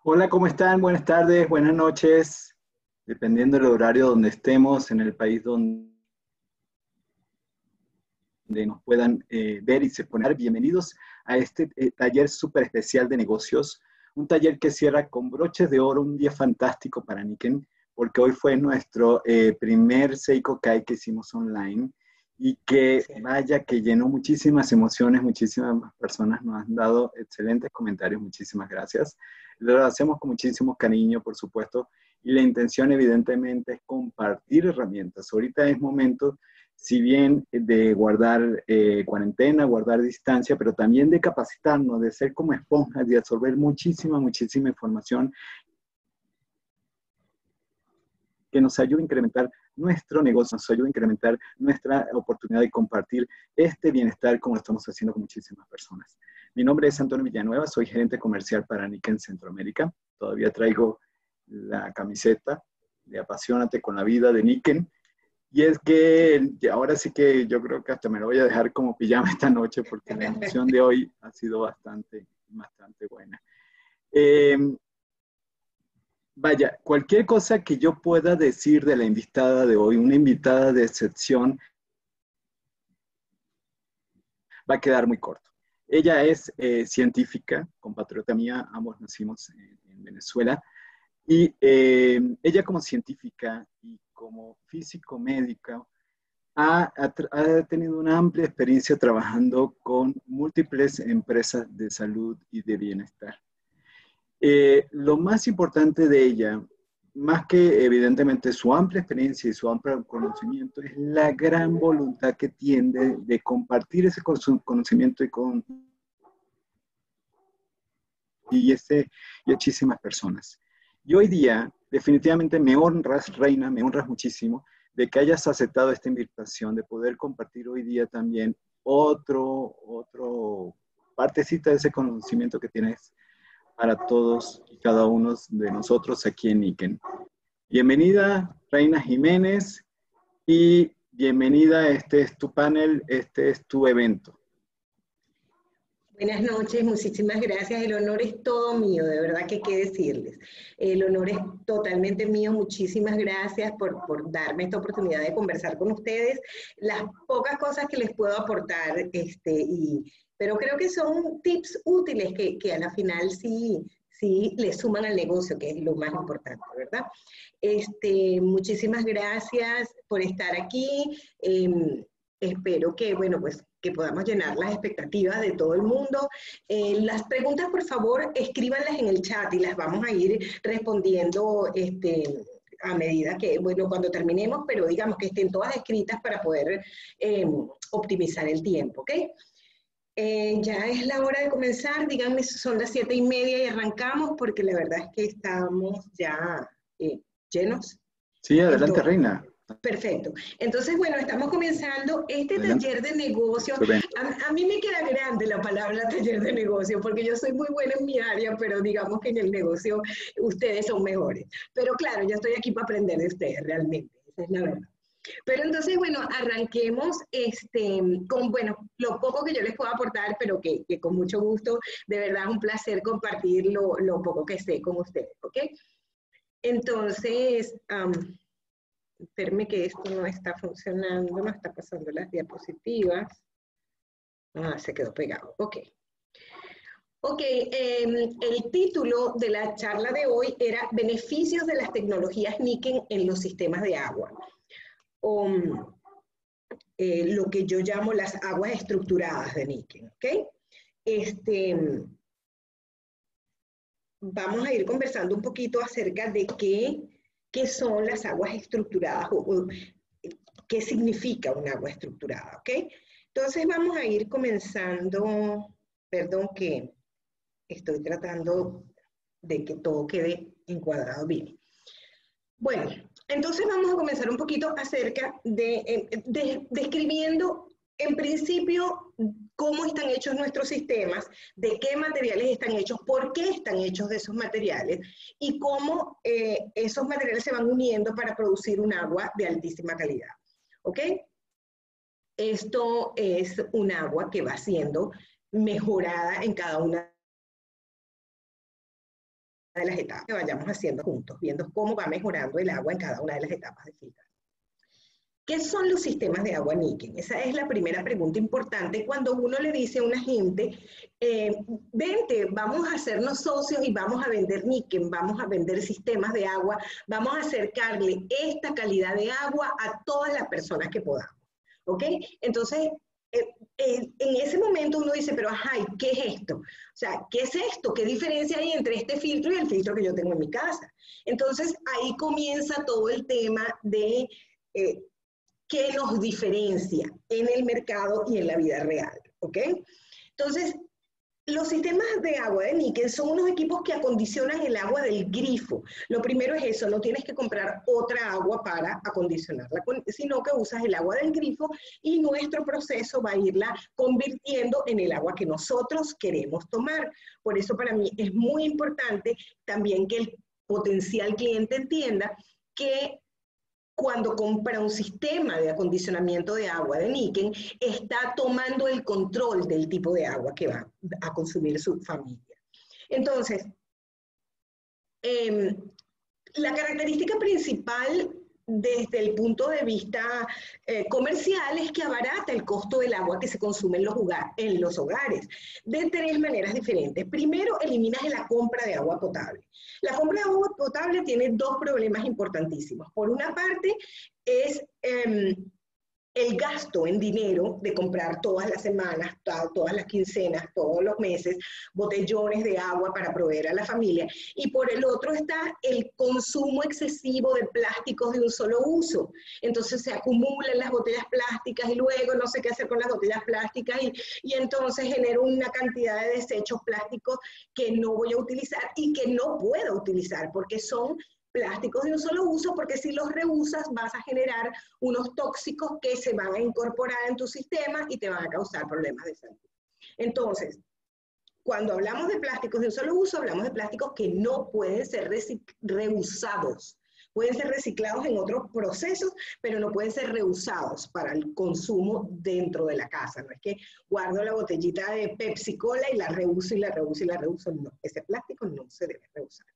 Hola, ¿cómo están? Buenas tardes, buenas noches, dependiendo del horario donde estemos, en el país donde nos puedan ver y se poner. Bienvenidos a este taller súper especial de negocios, un taller que cierra con broches de oro, un día fantástico para Niken, porque hoy fue nuestro primer Seiko Kai que hicimos online y que vaya que llenó muchísimas emociones, muchísimas personas nos han dado excelentes comentarios, muchísimas gracias. Lo hacemos con muchísimo cariño, por supuesto, y la intención evidentemente es compartir herramientas. Ahorita es momento, si bien de guardar cuarentena, guardar distancia, pero también de capacitarnos, de ser como esponjas, de absorber muchísima información que nos ayude a incrementar nuestro negocio, nos ayude a incrementar nuestra oportunidad de compartir este bienestar como lo estamos haciendo con muchísimas personas. Mi nombre es Antonio Villanueva, soy gerente comercial para Niken Centroamérica. Todavía traigo la camiseta de Apasionate con la vida de Niken. Y es que ahora sí que yo creo que hasta me lo voy a dejar como pijama esta noche porque la emoción de hoy ha sido bastante buena. Eh, Vaya, cualquier cosa que yo pueda decir de la invitada de hoy, una invitada de excepción, va a quedar muy corto. Ella es científica, compatriota mía, ambos nacimos en Venezuela, y ella como científica y como físico médica ha tenido una amplia experiencia trabajando con múltiples empresas de salud y de bienestar. Lo más importante de ella, más que evidentemente su amplia experiencia y su amplio conocimiento, es la gran voluntad que tiene de compartir ese conocimiento y muchísimas personas. Y hoy día, definitivamente me honras, Reina, me honras muchísimo de que hayas aceptado esta invitación, de poder compartir hoy día también otro partecita de ese conocimiento que tienes para todos y cada uno de nosotros aquí en Niken. Bienvenida, Reina Jiménez, y bienvenida, este es tu panel, este es tu evento. Buenas noches, muchísimas gracias. El honor es todo mío, de verdad que qué decirles. El honor es totalmente mío. Muchísimas gracias por darme esta oportunidad de conversar con ustedes. Las pocas cosas que les puedo aportar, pero creo que son tips útiles que a la final sí les suman al negocio, que es lo más importante, ¿verdad? Muchísimas gracias por estar aquí. Espero que, bueno, pues que podamos llenar las expectativas de todo el mundo. Las preguntas, por favor, escríbanlas en el chat y las vamos a ir respondiendo a medida que, bueno, cuando terminemos, pero digamos que estén todas escritas para poder optimizar el tiempo, ¿ok? Ya es la hora de comenzar, díganme si son las 7:30 y arrancamos, porque la verdad es que estamos ya llenos. Sí, adelante, Entonces, Reina. perfecto. Entonces, bueno, estamos comenzando este Adelante, taller de negocio. su evento. A mí me queda grande la palabra taller de negocio porque yo soy muy buena en mi área, pero digamos que en el negocio ustedes son mejores. Pero claro, yo estoy aquí para aprender de ustedes realmente, esa es la verdad. Pero entonces, bueno, arranquemos con, bueno, lo poco que yo les puedo aportar, pero que con mucho gusto, de verdad es un placer compartir lo poco que sé con ustedes, ¿ok? Entonces, espérame que esto no está funcionando, no está pasando las diapositivas. Ah, se quedó pegado. Ok. Ok, el título de la charla de hoy era Beneficios de las tecnologías Niken en los sistemas de agua. O lo que yo llamo las aguas estructuradas de Niken. ¿Ok? Vamos a ir conversando un poquito acerca de qué son las aguas estructuradas o qué significa un agua estructurada, ¿ok? Entonces vamos a ir comenzando, perdón que estoy tratando de que todo quede encuadrado bien. Bueno, entonces vamos a comenzar un poquito acerca de describiendo en principio cómo están hechos nuestros sistemas, de qué materiales están hechos, por qué están hechos de esos materiales y cómo esos materiales se van uniendo para producir un agua de altísima calidad. ¿Ok? Esto es un agua que va siendo mejorada en cada una de las etapas que vayamos haciendo juntos, viendo cómo va mejorando el agua en cada una de las etapas de filtración. ¿Qué son los sistemas de agua Niken? Esa es la primera pregunta importante cuando uno le dice a una gente, vente, vamos a hacernos socios y vamos a vender Niken, vamos a vender sistemas de agua, vamos a acercarle esta calidad de agua a todas las personas que podamos. ¿Ok? Entonces, en ese momento uno dice, pero ajá, ¿y qué es esto? O sea, ¿qué es esto? ¿Qué diferencia hay entre este filtro y el filtro que yo tengo en mi casa? Entonces, ahí comienza todo el tema de qué nos diferencia en el mercado y en la vida real, ¿ok? Entonces, los sistemas de agua de Niken son unos equipos que acondicionan el agua del grifo. Lo primero es eso, no tienes que comprar otra agua para acondicionarla, sino que usas el agua del grifo y nuestro proceso va a irla convirtiendo en el agua que nosotros queremos tomar. Por eso para mí es muy importante también que el potencial cliente entienda que cuando compra un sistema de acondicionamiento de agua de Niken, está tomando el control del tipo de agua que va a consumir su familia. Entonces, la característica principal desde el punto de vista comercial es que abarata el costo del agua que se consume en los hogares de tres maneras diferentes. Primero, eliminas la compra de agua potable. La compra de agua potable tiene dos problemas importantísimos. Por una parte, es el gasto en dinero de comprar todas las semanas, todas las quincenas, todos los meses, botellones de agua para proveer a la familia. Y por el otro está el consumo excesivo de plásticos de un solo uso. Entonces se acumulan las botellas plásticas y luego no sé qué hacer con las botellas plásticas y entonces genero una cantidad de desechos plásticos que no voy a utilizar y que no puedo utilizar porque son plásticos de un solo uso, porque si los reusas vas a generar unos tóxicos que se van a incorporar en tu sistema y te van a causar problemas de salud. Entonces, cuando hablamos de plásticos de un solo uso, hablamos de plásticos que no pueden ser reusados. Pueden ser reciclados en otros procesos, pero no pueden ser reusados para el consumo dentro de la casa. No es que guardo la botellita de Pepsi Cola y la reuso y la reuso y la reuso. No, ese plástico no se debe reusar.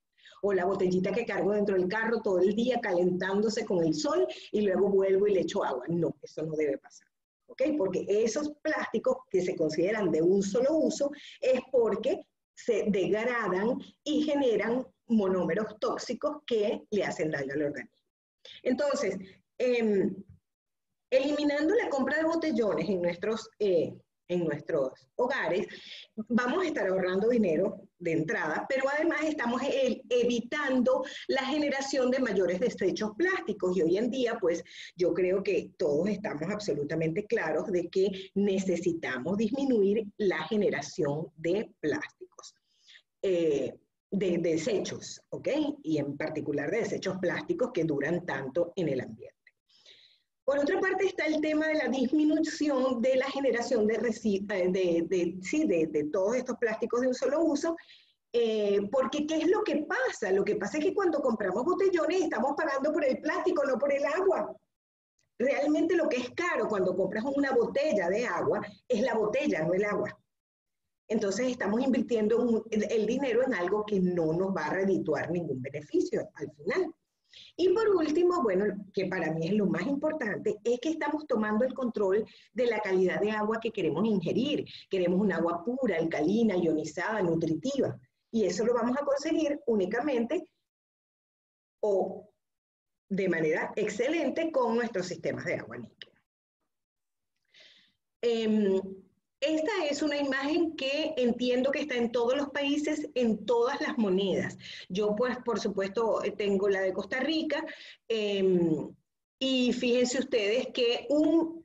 O la botellita que cargo dentro del carro todo el día calentándose con el sol y luego vuelvo y le echo agua. No, eso no debe pasar. ¿Ok? Porque esos plásticos que se consideran de un solo uso es porque se degradan y generan monómeros tóxicos que le hacen daño al organismo. Entonces, eliminando la compra de botellones en nuestros hogares, vamos a estar ahorrando dinero de entrada, pero además estamos evitando la generación de mayores desechos plásticos. Y hoy en día, pues, yo creo que todos estamos absolutamente claros de que necesitamos disminuir la generación de plásticos, de desechos, ¿ok? Y en particular de desechos plásticos que duran tanto en el ambiente. Por otra parte está el tema de la disminución de la generación de todos estos plásticos de un solo uso, porque ¿qué es lo que pasa? Lo que pasa es que cuando compramos botellones estamos pagando por el plástico, no por el agua. Realmente lo que es caro cuando compras una botella de agua es la botella, no el agua. Entonces estamos invirtiendo el dinero en algo que no nos va a redituar ningún beneficio al final. Y por último, bueno, que para mí es lo más importante, es que estamos tomando el control de la calidad de agua que queremos ingerir. Queremos un agua pura, alcalina, ionizada, nutritiva. Y eso lo vamos a conseguir únicamente o de manera excelente con nuestros sistemas de agua Niken. Esta es una imagen que entiendo que está en todos los países, en todas las monedas. Yo, pues, por supuesto, tengo la de Costa Rica, y fíjense ustedes que un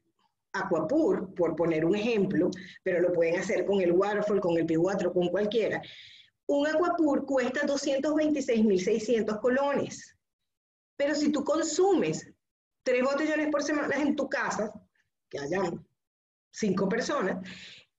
Aquapur, por poner un ejemplo, pero lo pueden hacer con el Waterfall, con el P4, con cualquiera, un Aquapur cuesta 226.600 colones. Pero si tú consumes 3 botellones por semana en tu casa, que hayan 5 personas,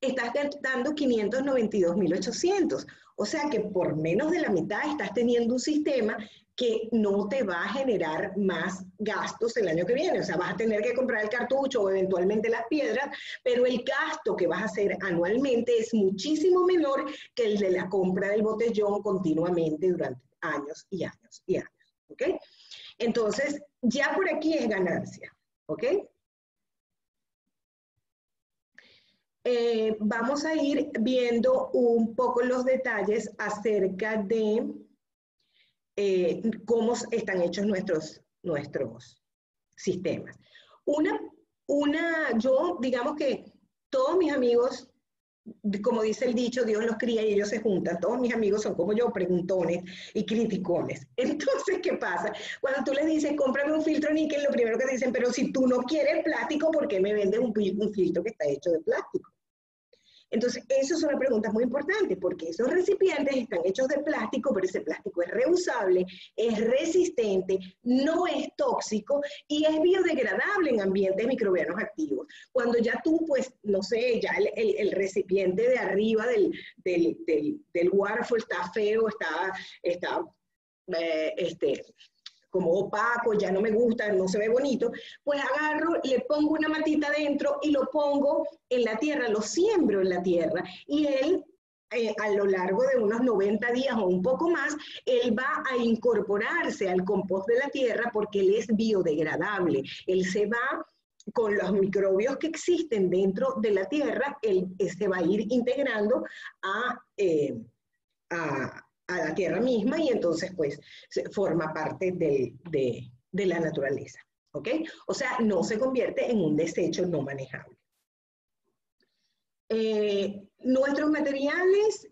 estás gastando 592.800. O sea que por menos de la mitad estás teniendo un sistema que no te va a generar más gastos el año que viene. O sea, vas a tener que comprar el cartucho o eventualmente las piedras, pero el gasto que vas a hacer anualmente es muchísimo menor que el de la compra del botellón continuamente durante años y años y años. ¿Ok? Entonces, ya por aquí es ganancia. ¿Ok? Vamos a ir viendo un poco los detalles acerca de cómo están hechos nuestros sistemas. Yo, digamos que todos mis amigos, como dice el dicho, Dios los cría y ellos se juntan. Todos mis amigos son como yo, preguntones y criticones. Entonces, ¿qué pasa? Cuando tú les dices, cómprame un filtro níquel, lo primero que te dicen, pero si tú no quieres plástico, ¿por qué me vendes un filtro que está hecho de plástico? Entonces, eso es una pregunta muy importante, porque esos recipientes están hechos de plástico, pero ese plástico es reusable, es resistente, no es tóxico y es biodegradable en ambientes microbianos activos. Cuando ya tú, pues, no sé, ya el recipiente de arriba del waterfall está feo, está como opaco, ya no me gusta, no se ve bonito, pues agarro, le pongo una matita dentro y lo pongo en la tierra, lo siembro en la tierra y él a lo largo de unos 90 días o un poco más, él va a incorporarse al compost de la tierra porque él es biodegradable, él se va con los microbios que existen dentro de la tierra, él se va a ir integrando a la tierra misma y entonces pues forma parte de la naturaleza, ¿ok? O sea, no se convierte en un desecho no manejable. Nuestros materiales,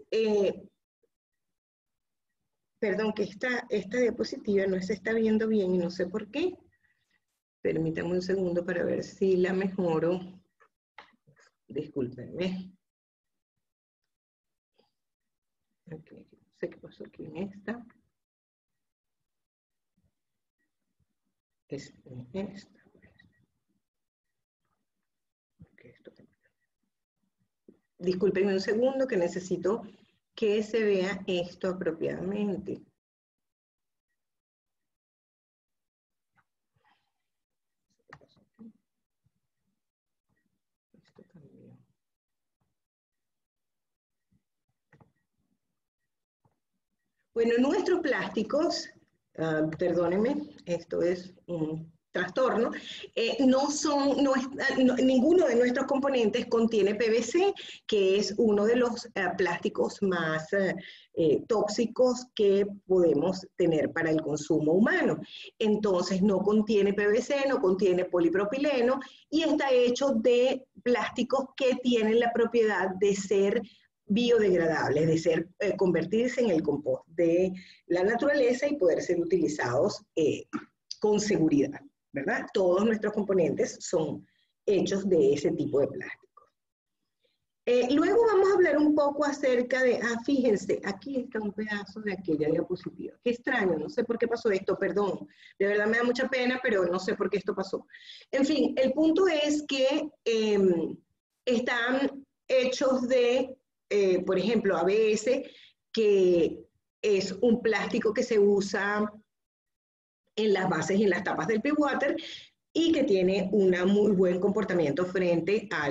perdón, que esta diapositiva no se está viendo bien y no sé por qué. Permítanme un segundo para ver si la mejoro. Discúlpenme. Okay. No sé qué pasó aquí en esta. Es en esta. Okay, discúlpenme un segundo que necesito que se vea esto apropiadamente. Esto cambió. Bueno, nuestros plásticos, perdónenme, esto es un trastorno, ninguno de nuestros componentes contiene PVC, que es uno de los plásticos más tóxicos que podemos tener para el consumo humano. Entonces no contiene PVC, no contiene polipropileno y está hecho de plásticos que tienen la propiedad de ser biodegradables, de convertirse en el compost de la naturaleza y poder ser utilizados con seguridad, ¿verdad? Todos nuestros componentes son hechos de ese tipo de plástico. Luego vamos a hablar un poco acerca de, fíjense, aquí está un pedazo de aquella diapositiva. Qué extraño, no sé por qué pasó esto, perdón. De verdad me da mucha pena, pero no sé por qué esto pasó. En fin, el punto es que están hechos de, por ejemplo, ABS, que es un plástico que se usa en las bases y en las tapas del P-Water y que tiene un muy buen comportamiento frente a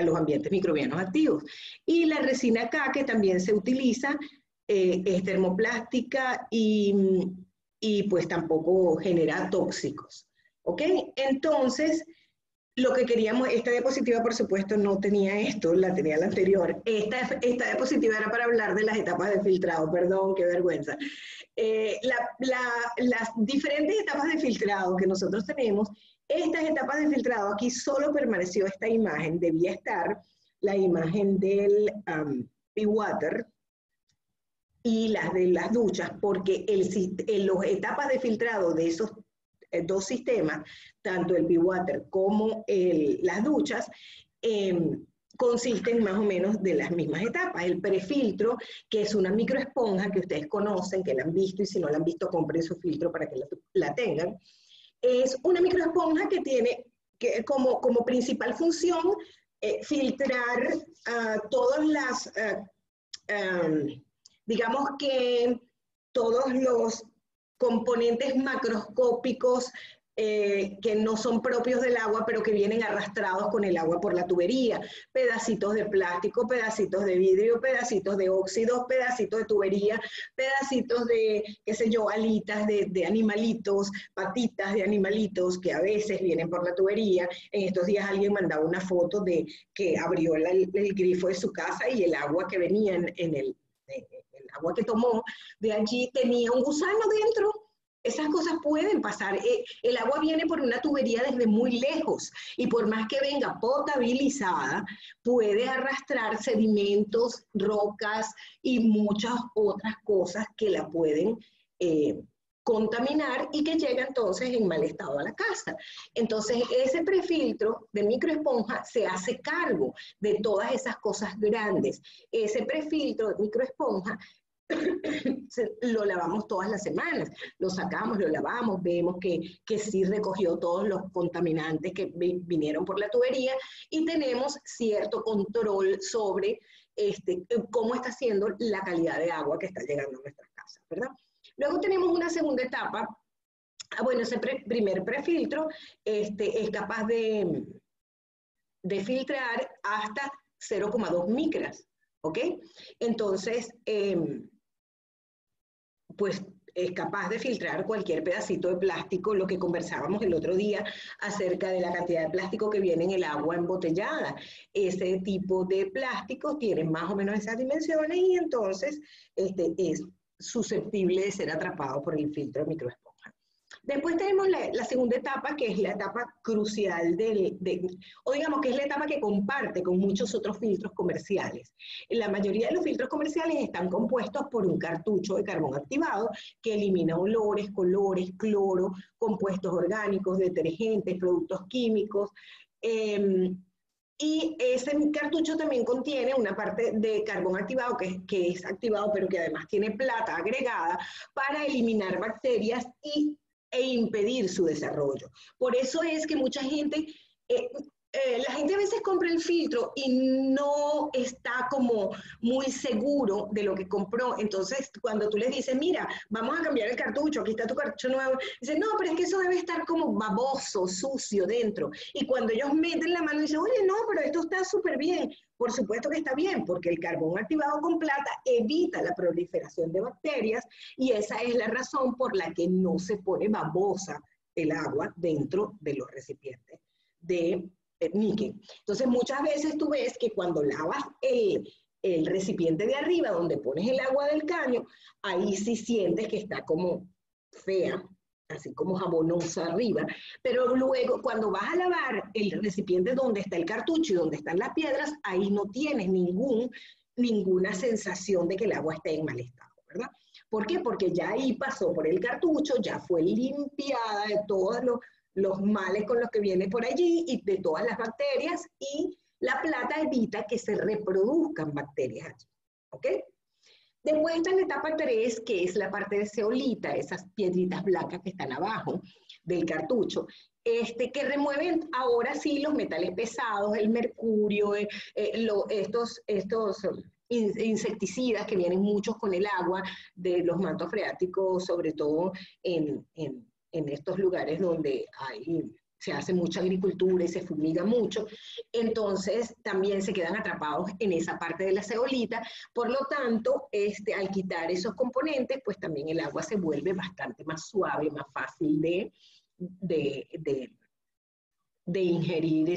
los ambientes microbianos activos. Y la resina K, que también se utiliza, es termoplástica y pues tampoco genera tóxicos. ¿Ok? Entonces, lo que queríamos, esta diapositiva por supuesto no tenía esto, la tenía la anterior. Esta diapositiva era para hablar de las etapas de filtrado, perdón, qué vergüenza. Las diferentes etapas de filtrado que nosotros tenemos, estas etapas de filtrado, aquí solo permaneció esta imagen, debía estar la imagen del P-Water y las de las duchas, porque las etapas de filtrado de esos dos sistemas, tanto el P-Water como las duchas, consisten más o menos de las mismas etapas. El prefiltro, que es una microesponja que ustedes conocen, que la han visto, y si no la han visto, compren su filtro para que la tengan. Es una microesponja que tiene como principal función filtrar todas las, digamos que todos los componentes macroscópicos que no son propios del agua, pero que vienen arrastrados con el agua por la tubería. Pedacitos de plástico, pedacitos de vidrio, pedacitos de óxidos, pedacitos de tubería, pedacitos de, qué sé yo, alitas de animalitos, patitas de animalitos que a veces vienen por la tubería. En estos días alguien mandaba una foto de que abrió el grifo de su casa y el agua que venía en el agua que tomó de allí tenía un gusano dentro. Esas cosas pueden pasar. El agua viene por una tubería desde muy lejos y por más que venga potabilizada, puede arrastrar sedimentos, rocas y muchas otras cosas que la pueden contaminar y que llega entonces en mal estado a la casa. Entonces ese prefiltro de microesponja se hace cargo de todas esas cosas grandes. Ese prefiltro de microesponja lo lavamos todas las semanas, lo sacamos, lo lavamos, vemos que sí recogió todos los contaminantes que vinieron por la tubería y tenemos cierto control sobre cómo está siendo la calidad de agua que está llegando a nuestras casas, ¿verdad? Luego tenemos una segunda etapa. Bueno, ese primer prefiltro es capaz de filtrar hasta 0,2 micras, ¿ok? Entonces, pues es capaz de filtrar cualquier pedacito de plástico, lo que conversábamos el otro día acerca de la cantidad de plástico que viene en el agua embotellada. Ese tipo de plásticos tiene más o menos esas dimensiones y entonces es susceptible de ser atrapado por el filtro de microesponja. Después tenemos la segunda etapa, que es la etapa crucial o digamos que es la etapa que comparte con muchos otros filtros comerciales. La mayoría de los filtros comerciales están compuestos por un cartucho de carbón activado que elimina olores, colores, cloro, compuestos orgánicos, detergentes, productos químicos. Y ese cartucho también contiene una parte de carbón activado que es activado, pero que además tiene plata agregada para eliminar bacterias e impedir su desarrollo. Por eso es que mucha gente, la gente a veces compra el filtro y no está como muy seguro de lo que compró. Entonces, cuando tú les dices, mira, vamos a cambiar el cartucho, aquí está tu cartucho nuevo, dicen, no, pero es que eso debe estar como baboso, sucio dentro. Y cuando ellos meten la mano y dicen, oye, no, pero esto está súper bien. Por supuesto que está bien, porque el carbón activado con plata evita la proliferación de bacterias y esa es la razón por la que no se pone babosa el agua dentro de los recipientes de níquel. Entonces, muchas veces tú ves que cuando lavas el recipiente de arriba, donde pones el agua del caño, ahí sí sientes que está como fea, así como jabonosa arriba, pero luego cuando vas a lavar el recipiente donde está el cartucho y donde están las piedras, ahí no tienes ninguna sensación de que el agua esté en mal estado, ¿verdad? ¿Por qué? Porque ya ahí pasó por el cartucho, ya fue limpiada de todos los males con los que viene por allí y de todas las bacterias, y la plata evita que se reproduzcan bacterias allí, ¿ok? Después está la etapa 3, que es la parte de zeolita, esas piedritas blancas que están abajo del cartucho, que remueven ahora sí los metales pesados, el mercurio, estos insecticidas que vienen muchos con el agua de los mantos freáticos, sobre todo en estos lugares donde se hace mucha agricultura y se fumiga mucho, entonces también se quedan atrapados en esa parte de la zeolita. Por lo tanto, al quitar esos componentes, pues también el agua se vuelve bastante más suave, más fácil de ingerir.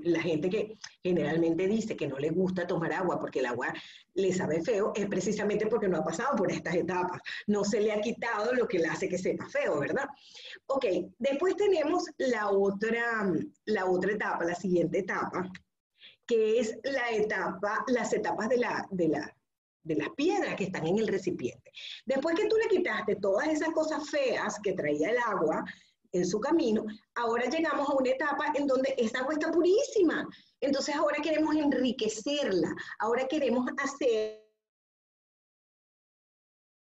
La gente que generalmente dice que no le gusta tomar agua porque el agua le sabe feo, es precisamente porque no ha pasado por estas etapas. No se le ha quitado lo que le hace que sepa feo, ¿verdad? Ok, después tenemos la otra etapa, la siguiente etapa, que es las etapas de las piedras que están en el recipiente. Después que tú le quitaste todas esas cosas feas que traía el agua en su camino, ahora llegamos a una etapa en donde esa agua está purísima. Entonces ahora queremos enriquecerla, ahora queremos hacer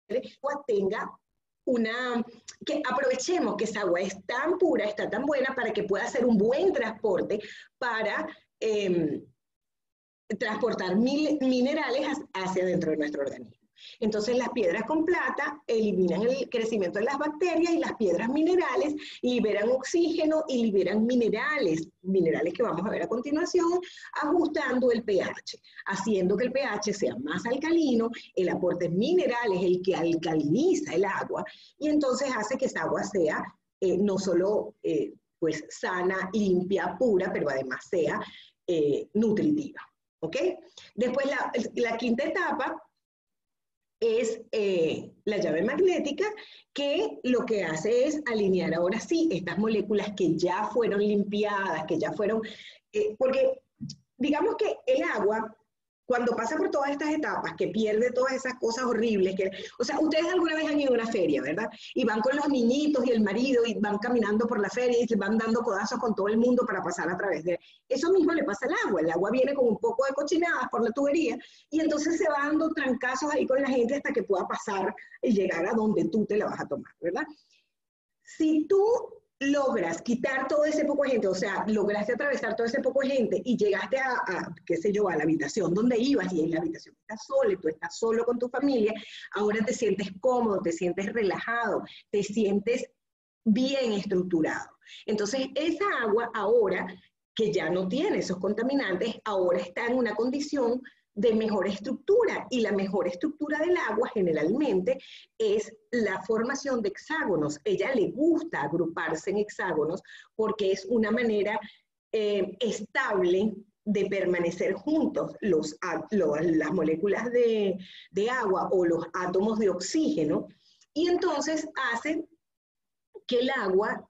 que tenga que aprovechemos que esa agua es tan pura, está tan buena para que pueda hacer un buen transporte para transportar minerales hacia dentro de nuestro organismo. Entonces las piedras con plata eliminan el crecimiento de las bacterias y las piedras minerales liberan oxígeno y liberan minerales que vamos a ver a continuación, ajustando el pH, haciendo que el pH sea más alcalino, el aporte mineral es el que alcaliniza el agua y entonces hace que esa agua sea no solo pues sana, limpia, pura, pero además sea nutritiva. ¿Ok? Después la quinta etapa es la llave magnética, que lo que hace es alinear ahora sí estas moléculas que ya fueron limpiadas, que ya fueron, porque digamos que el agua, cuando pasa por todas estas etapas, que pierde todas esas cosas horribles, o sea, ustedes alguna vez han ido a una feria, ¿verdad? Y van con los niñitos y el marido y van caminando por la feria y se van dando codazos con todo el mundo para pasar a través de... Eso mismo le pasa al agua. El agua viene con un poco de cochinadas por la tubería y entonces se va dando trancazos ahí con la gente hasta que pueda pasar y llegar a donde tú te la vas a tomar, ¿verdad? Si tú logras quitar todo ese poco de gente, o sea, lograste atravesar todo ese poco de gente y llegaste qué sé yo, a la habitación donde ibas y en la habitación estás sola y tú estás solo con tu familia, ahora te sientes cómodo, te sientes relajado, te sientes bien estructurado. Entonces, esa agua ahora, que ya no tiene esos contaminantes, ahora está en una condición de mejor estructura, y la mejor estructura del agua generalmente es la formación de hexágonos. Ella le gusta agruparse en hexágonos porque es una manera estable de permanecer juntos las moléculas de agua o los átomos de oxígeno, y entonces hace que el agua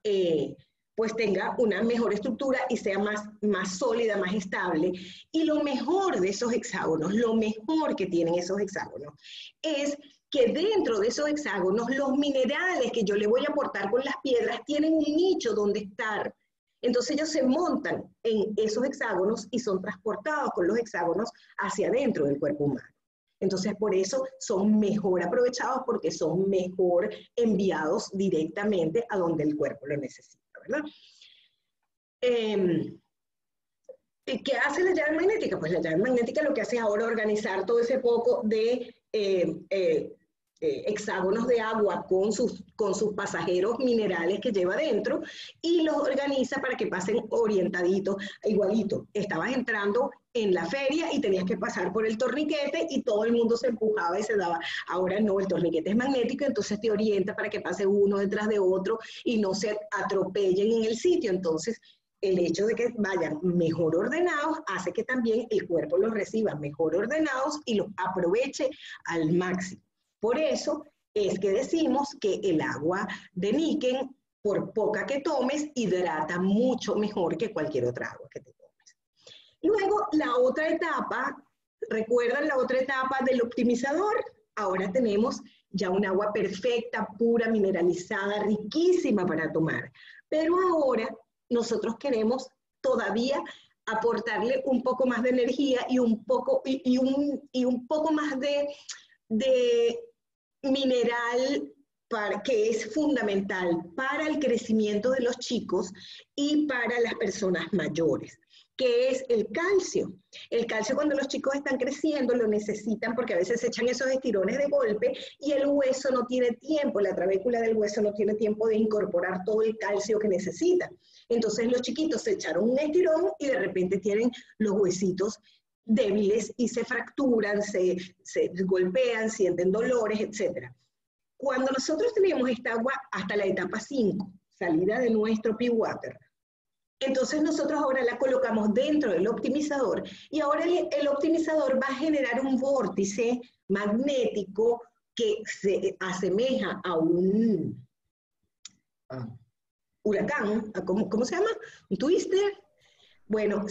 pues tenga una mejor estructura y sea más sólida, más estable. Y lo mejor de esos hexágonos, lo mejor que tienen esos hexágonos, es que dentro de esos hexágonos, los minerales que yo le voy a aportar con las piedras tienen un nicho donde estar. Entonces ellos se montan en esos hexágonos y son transportados con los hexágonos hacia adentro del cuerpo humano. Entonces, por eso son mejor aprovechados, porque son mejor enviados directamente a donde el cuerpo lo necesita, ¿verdad? ¿Qué hace la llave magnética? Pues la llave magnética lo que hace es ahora organizar todo ese poco de hexágonos de agua con sus pasajeros minerales que lleva dentro, y los organiza para que pasen orientaditos, igualito. Estabas entrando en la feria y tenías que pasar por el torniquete y todo el mundo se empujaba y se daba. Ahora no, el torniquete es magnético, entonces te orienta para que pase uno detrás de otro y no se atropellen en el sitio. Entonces, el hecho de que vayan mejor ordenados hace que también el cuerpo los reciba mejor ordenados y los aproveche al máximo. Por eso es que decimos que el agua de níquel, por poca que tomes, hidrata mucho mejor que cualquier otra agua que te tomes. Luego, la otra etapa, ¿recuerdan la otra etapa del optimizador? Ahora tenemos ya un agua perfecta, pura, mineralizada, riquísima para tomar. Pero ahora nosotros queremos todavía aportarle un poco más de energía y un poco más de mineral que es fundamental para el crecimiento de los chicos y para las personas mayores, que es el calcio. El calcio, cuando los chicos están creciendo, lo necesitan porque a veces se echan esos estirones de golpe y el hueso no tiene tiempo, la trabécula del hueso no tiene tiempo de incorporar todo el calcio que necesita. Entonces los chiquitos se echaron un estirón y de repente tienen los huesitos débiles y se fracturan, se golpean, sienten dolores, etc. Cuando nosotros teníamos esta agua hasta la etapa 5, salida de nuestro P-Water, entonces nosotros ahora la colocamos dentro del optimizador y ahora el optimizador va a generar un vórtice magnético que se asemeja a un huracán, ¿cómo se llama? ¿Un twister? Bueno, un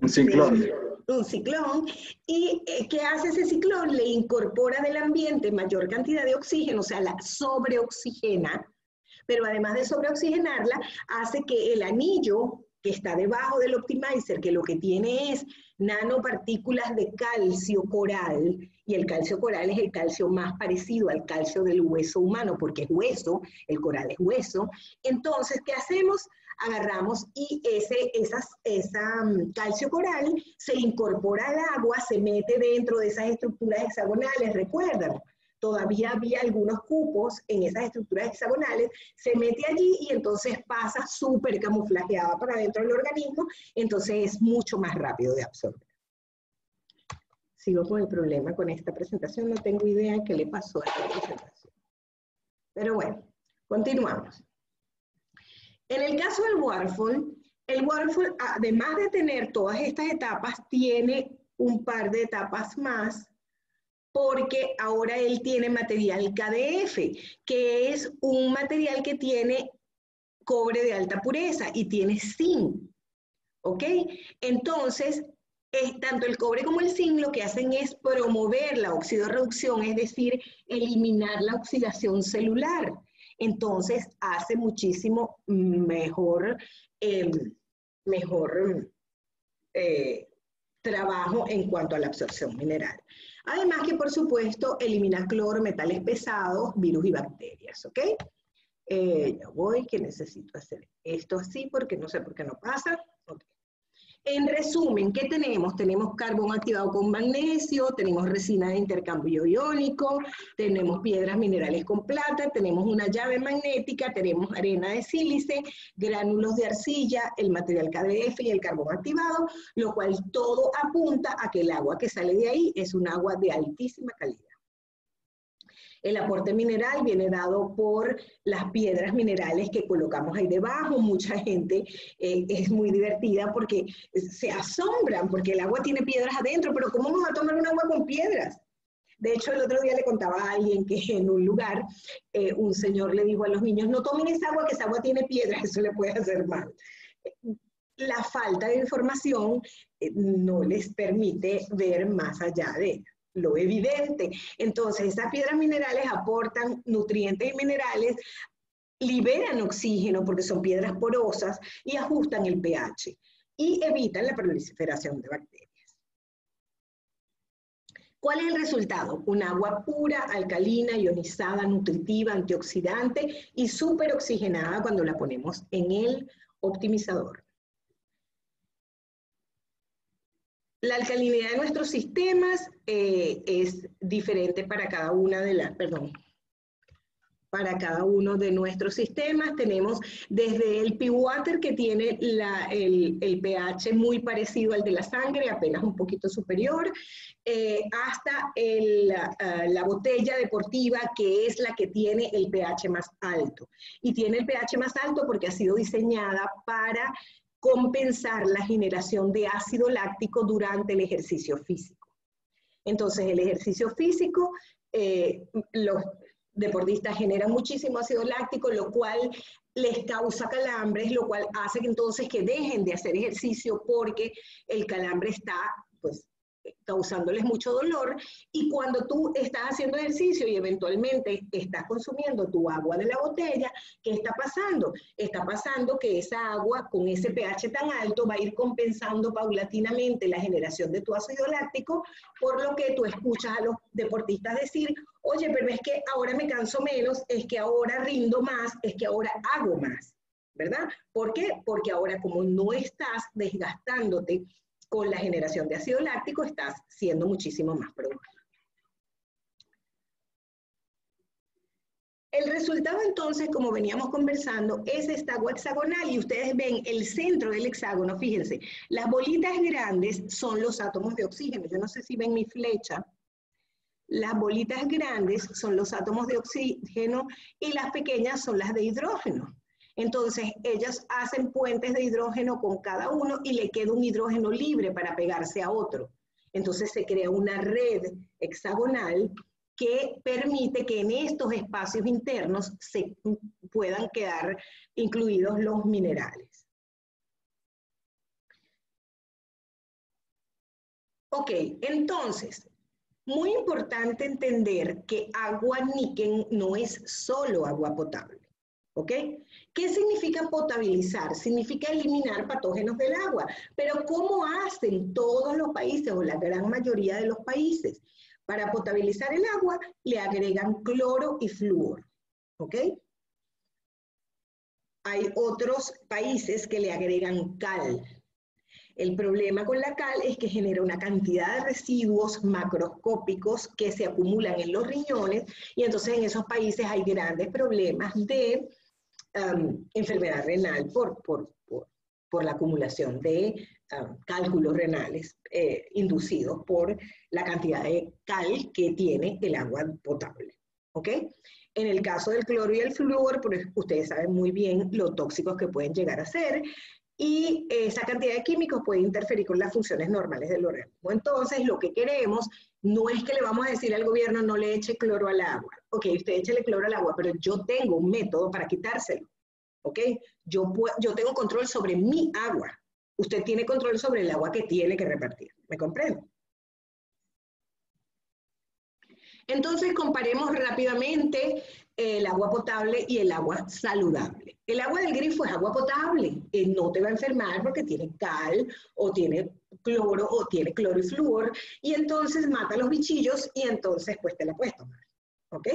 ciclón. Un ciclón. ¿Y qué hace ese ciclón? Le incorpora del ambiente mayor cantidad de oxígeno, o sea, la sobreoxigena, pero además de sobreoxigenarla, hace que el anillo que está debajo del optimizer, que lo que tiene es nanopartículas de calcio coral, y el calcio coral es el calcio más parecido al calcio del hueso humano, porque es hueso, el coral es hueso. Entonces, ¿qué hacemos? Agarramos y ese calcio coral se incorpora al agua, se mete dentro de esas estructuras hexagonales, ¿recuerdan? todavía había algunos cupos en esas estructuras hexagonales, se mete allí y entonces pasa súper camuflajeada para dentro del organismo, entonces es mucho más rápido de absorber. Sigo con el problema con esta presentación, no tengo idea qué le pasó a esta presentación. Pero bueno, continuamos. En el caso del Warhol, el Warhol, además de tener todas estas etapas, tiene un par de etapas más, porque ahora él tiene material KDF, que es un material que tiene cobre de alta pureza y tiene zinc, ¿ok? Entonces, tanto el cobre como el zinc lo que hacen es promover la oxidorreducción, es decir, eliminar la oxidación celular. Entonces, hace muchísimo mejor trabajo en cuanto a la absorción mineral. Además que, por supuesto, elimina cloro, metales pesados, virus y bacterias, ¿ok? Ya voy, que necesito hacer esto así porque no sé por qué no pasa. Okay. En resumen, ¿qué tenemos? Tenemos carbón activado con magnesio, tenemos resina de intercambio iónico, tenemos piedras minerales con plata, tenemos una llave magnética, tenemos arena de sílice, gránulos de arcilla, el material KDF y el carbón activado, lo cual todo apunta a que el agua que sale de ahí es un agua de altísima calidad. El aporte mineral viene dado por las piedras minerales que colocamos ahí debajo. Mucha gente es muy divertida porque se asombran porque el agua tiene piedras adentro, pero ¿cómo vamos a tomar un agua con piedras? De hecho, el otro día le contaba a alguien que en un lugar un señor le dijo a los niños, no tomen esa agua tiene piedras, eso le puede hacer mal. La falta de información no les permite ver más allá de lo evidente. Entonces, esas piedras minerales aportan nutrientes y minerales, liberan oxígeno porque son piedras porosas y ajustan el pH y evitan la proliferación de bacterias. ¿Cuál es el resultado? Un agua pura, alcalina, ionizada, nutritiva, antioxidante y súper oxigenada cuando la ponemos en el optimizador. La alcalinidad de nuestros sistemas es diferente para cada una de las, para cada uno de nuestros sistemas. Tenemos desde el P-Water, que tiene el pH muy parecido al de la sangre, apenas un poquito superior, hasta la botella deportiva, que es la que tiene el pH más alto. Y tiene el pH más alto porque ha sido diseñada para compensar la generación de ácido láctico durante el ejercicio físico. Entonces, el ejercicio físico, los deportistas generan muchísimo ácido láctico, lo cual les causa calambres, lo cual hace que entonces que dejen de hacer ejercicio porque el calambre está, pues, causándoles mucho dolor, y cuando tú estás haciendo ejercicio y eventualmente estás consumiendo tu agua de la botella, ¿qué está pasando? Está pasando que esa agua con ese pH tan alto va a ir compensando paulatinamente la generación de tu ácido láctico, por lo que tú escuchas a los deportistas decir, oye, pero es que ahora me canso menos, es que ahora rindo más, es que ahora hago más, ¿verdad? ¿Por qué? Porque ahora como no estás desgastándote con la generación de ácido láctico, estás siendo muchísimo más productivo. El resultado entonces, como veníamos conversando, es esta agua hexagonal y ustedes ven el centro del hexágono, fíjense, las bolitas grandes son los átomos de oxígeno. Yo no sé si ven mi flecha. Las bolitas grandes son los átomos de oxígeno y las pequeñas son las de hidrógeno. Entonces, ellas hacen puentes de hidrógeno con cada uno y le queda un hidrógeno libre para pegarse a otro. Entonces, se crea una red hexagonal que permite que en estos espacios internos se puedan quedar incluidos los minerales. Ok, entonces, muy importante entender que agua níquel no es solo agua potable. ¿Ok? ¿Qué significa potabilizar? Significa eliminar patógenos del agua. Pero ¿cómo hacen todos los países o la gran mayoría de los países? Para potabilizar el agua le agregan cloro y flúor. ¿Ok? Hay otros países que le agregan cal. El problema con la cal es que genera una cantidad de residuos macroscópicos que se acumulan en los riñones y entonces en esos países hay grandes problemas de enfermedad renal por la acumulación de cálculos renales inducidos por la cantidad de cal que tiene el agua potable. ¿Ok? En el caso del cloro y el flúor, pues ustedes saben muy bien lo tóxicos que pueden llegar a ser y esa cantidad de químicos puede interferir con las funciones normales del organismo. Entonces, lo que queremos no es que le vamos a decir al gobierno no le eche cloro al agua. Ok, usted échele cloro al agua, pero yo tengo un método para quitárselo. ¿Ok? Yo tengo control sobre mi agua. Usted tiene control sobre el agua que tiene que repartir. ¿Me comprende? Entonces, comparemos rápidamente el agua potable y el agua saludable. El agua del grifo es agua potable. No te va a enfermar porque tiene cal o tiene cloro y flúor y entonces mata a los bichillos y entonces pues te la puedes tomar. ¿Ok?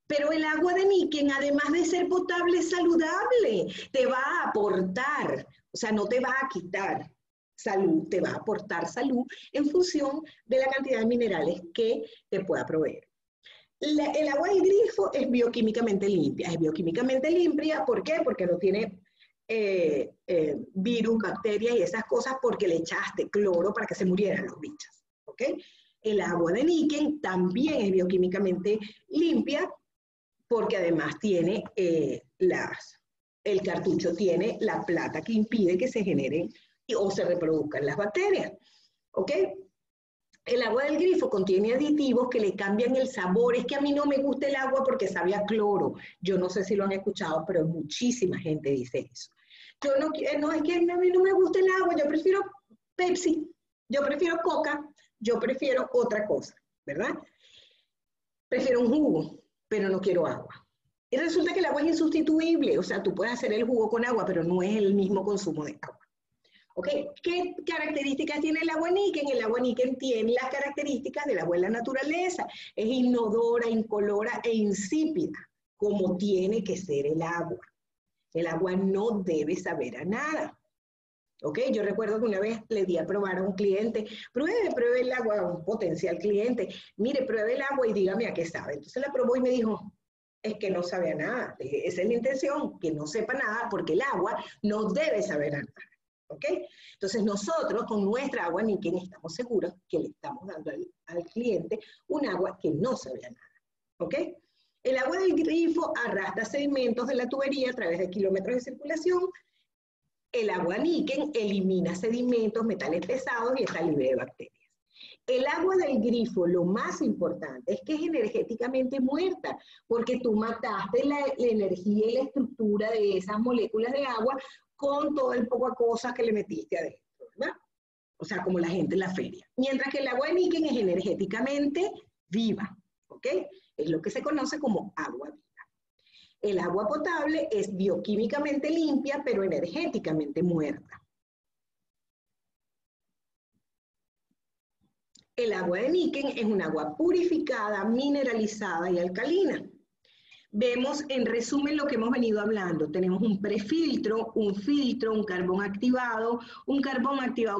Pero el agua de níquel, además de ser potable, es saludable. Te va a aportar, o sea, no te va a quitar salud, te va a aportar salud en función de la cantidad de minerales que te pueda proveer. El agua del grifo es bioquímicamente limpia. Es bioquímicamente limpia, ¿por qué? Porque no tiene virus, bacterias y esas cosas porque le echaste cloro para que se murieran los bichos. ¿Ok? El agua de níquel también es bioquímicamente limpia porque además tiene el cartucho tiene la plata que impide que se generen o se reproduzcan las bacterias. ¿Ok? El agua del grifo contiene aditivos que le cambian el sabor. Es que a mí no me gusta el agua porque sabe a cloro. Yo no sé si lo han escuchado, pero muchísima gente dice eso. Yo no, es que a mí no me gusta el agua, yo prefiero Pepsi, yo prefiero Coca, yo prefiero otra cosa, ¿verdad? Prefiero un jugo, pero no quiero agua. Y resulta que el agua es insustituible, o sea, tú puedes hacer el jugo con agua, pero no es el mismo consumo de agua. ¿Ok? ¿Qué características tiene el agua níquel? El agua níquel tiene las características del agua en la naturaleza. Es inodora, incolora e insípida, como tiene que ser el agua. El agua no debe saber a nada. ¿Ok? Yo recuerdo que una vez le di a probar a un cliente, pruebe el agua, a un potencial cliente, mire, pruebe el agua y dígame a qué sabe. Entonces la probó y me dijo, es que no sabe a nada. Esa es la intención, que no sepa nada, porque el agua no debe saber a nada. ¿Ok? Entonces nosotros con nuestra agua níquel estamos seguros que le estamos dando al cliente un agua que no sabe a nada. ¿Ok? El agua del grifo arrastra sedimentos de la tubería a través de kilómetros de circulación. El agua níquel elimina sedimentos, metales pesados y está libre de bacterias. El agua del grifo, lo más importante es que es energéticamente muerta, porque tú mataste la energía y la estructura de esas moléculas de agua con todo el poco de cosas que le metiste adentro, ¿verdad? O sea, como la gente en la feria. Mientras que el agua de níquel es energéticamente viva, ¿ok? Es lo que se conoce como agua viva. El agua potable es bioquímicamente limpia, pero energéticamente muerta. El agua de níquel es un agua purificada, mineralizada y alcalina. Vemos en resumen lo que hemos venido hablando. Tenemos un prefiltro, un filtro, un carbón activado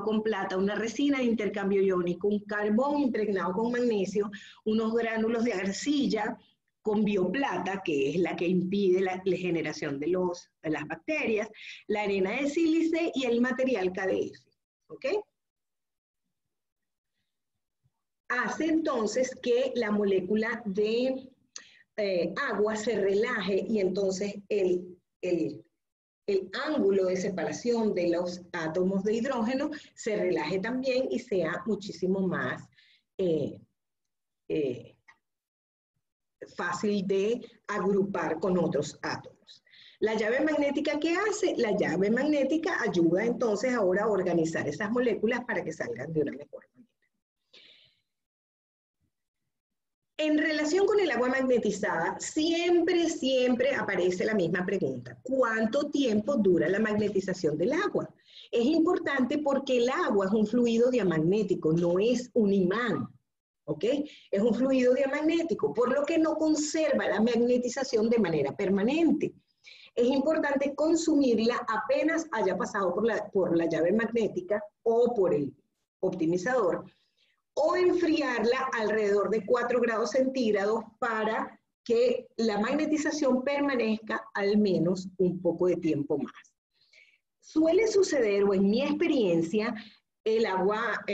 con plata, una resina de intercambio iónico, un carbón impregnado con magnesio, unos gránulos de arcilla con bioplata, que es la que impide la generación de las bacterias, la arena de sílice y el material KDF. ¿Ok? Hace entonces que la molécula de agua se relaje y entonces el ángulo de separación de los átomos de hidrógeno se relaje también y sea muchísimo más fácil de agrupar con otros átomos. La llave magnética, ¿qué hace? La llave magnética ayuda entonces ahora a organizar esas moléculas para que salgan de una mejor manera. En relación con el agua magnetizada, siempre aparece la misma pregunta. ¿Cuánto tiempo dura la magnetización del agua? Es importante porque el agua es un fluido diamagnético, no es un imán. ¿Ok? Es un fluido diamagnético, por lo que no conserva la magnetización de manera permanente. Es importante consumirla apenas haya pasado por la llave magnética o por el optimizador, o enfriarla alrededor de 4 grados centígrados para que la magnetización permanezca al menos un poco de tiempo más. Suele suceder, o en mi experiencia, el agua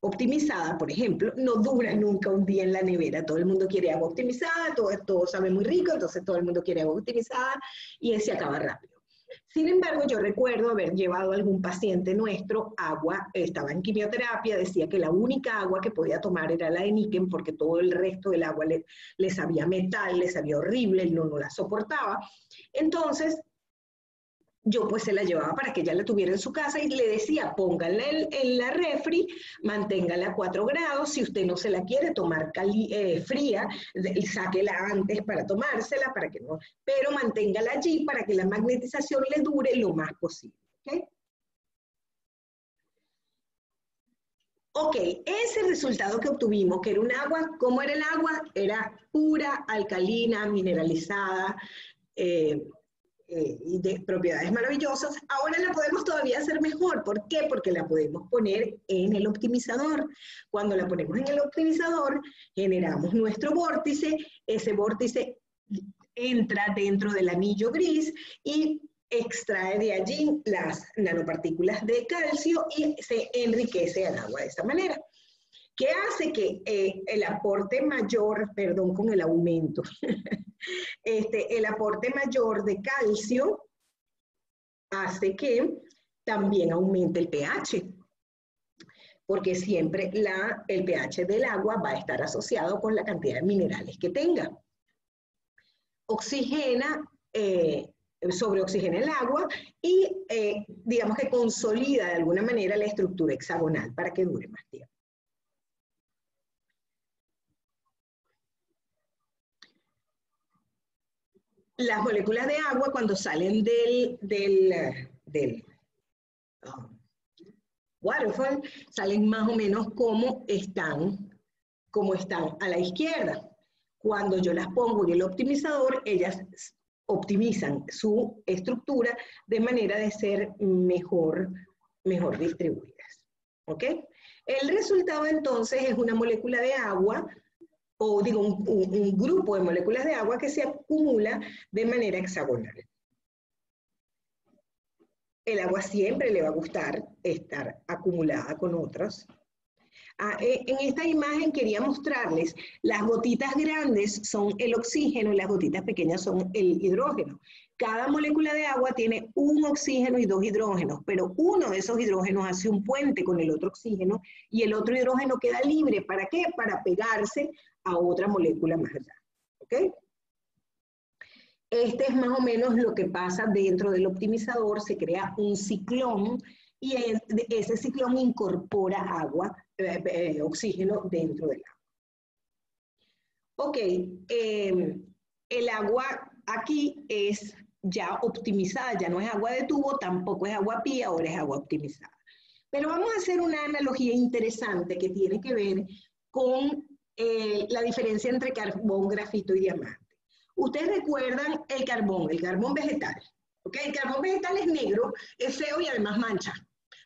optimizada, por ejemplo, no dura nunca un día en la nevera. Todo el mundo quiere agua optimizada, todo sabe muy rico, entonces todo el mundo quiere agua optimizada y se acaba rápido. Sin embargo, yo recuerdo haber llevado a algún paciente nuestro agua, estaba en quimioterapia, decía que la única agua que podía tomar era la de níquel porque todo el resto del agua le sabía metal, le sabía horrible, él no la soportaba. Entonces, yo pues se la llevaba para que ella la tuviera en su casa y le decía, póngala en la refri, manténgala a 4 grados, si usted no se la quiere tomar fría, sáquela antes para tomársela, para que no, pero manténgala allí para que la magnetización le dure lo más posible. ¿Okay? Ok, ese resultado que obtuvimos, que era un agua, ¿cómo era el agua? Era pura, alcalina, mineralizada, y de propiedades maravillosas. Ahora la podemos todavía hacer mejor. ¿Por qué? Porque la podemos poner en el optimizador. Cuando la ponemos en el optimizador, generamos nuestro vórtice, ese vórtice entra dentro del anillo gris y extrae de allí las nanopartículas de calcio y se enriquece el agua de esta manera. ¿Qué hace que el aporte mayor, perdón con el aumento, el aporte mayor de calcio hace que también aumente el pH? Porque siempre el pH del agua va a estar asociado con la cantidad de minerales que tenga. Oxigena, sobreoxigena el agua y digamos que consolida de alguna manera la estructura hexagonal para que dure más tiempo. Las moléculas de agua cuando salen del waterfall salen más o menos como están a la izquierda. Cuando yo las pongo en el optimizador, ellas optimizan su estructura de manera de ser mejor distribuidas. ¿Ok? El resultado entonces es una molécula de agua, o digo, un grupo de moléculas de agua que se acumula de manera hexagonal. El agua siempre le va a gustar estar acumulada con otras. En esta imagen quería mostrarles, las gotitas grandes son el oxígeno y las gotitas pequeñas son el hidrógeno. Cada molécula de agua tiene un oxígeno y 2 hidrógenos, pero uno de esos hidrógenos hace un puente con el otro oxígeno y el otro hidrógeno queda libre. ¿Para qué? Para pegarse a otra molécula más allá. ¿Ok? Este es más o menos lo que pasa dentro del optimizador. Se crea un ciclón y ese ciclón incorpora agua, oxígeno dentro del agua. Ok, el agua aquí es ya optimizada, ya no es agua de tubo, tampoco es agua pía, ahora es agua optimizada. Pero vamos a hacer una analogía interesante que tiene que ver con la diferencia entre carbón, grafito y diamante. Ustedes recuerdan el carbón vegetal. ¿Okay? El carbón vegetal es negro, es feo y además mancha.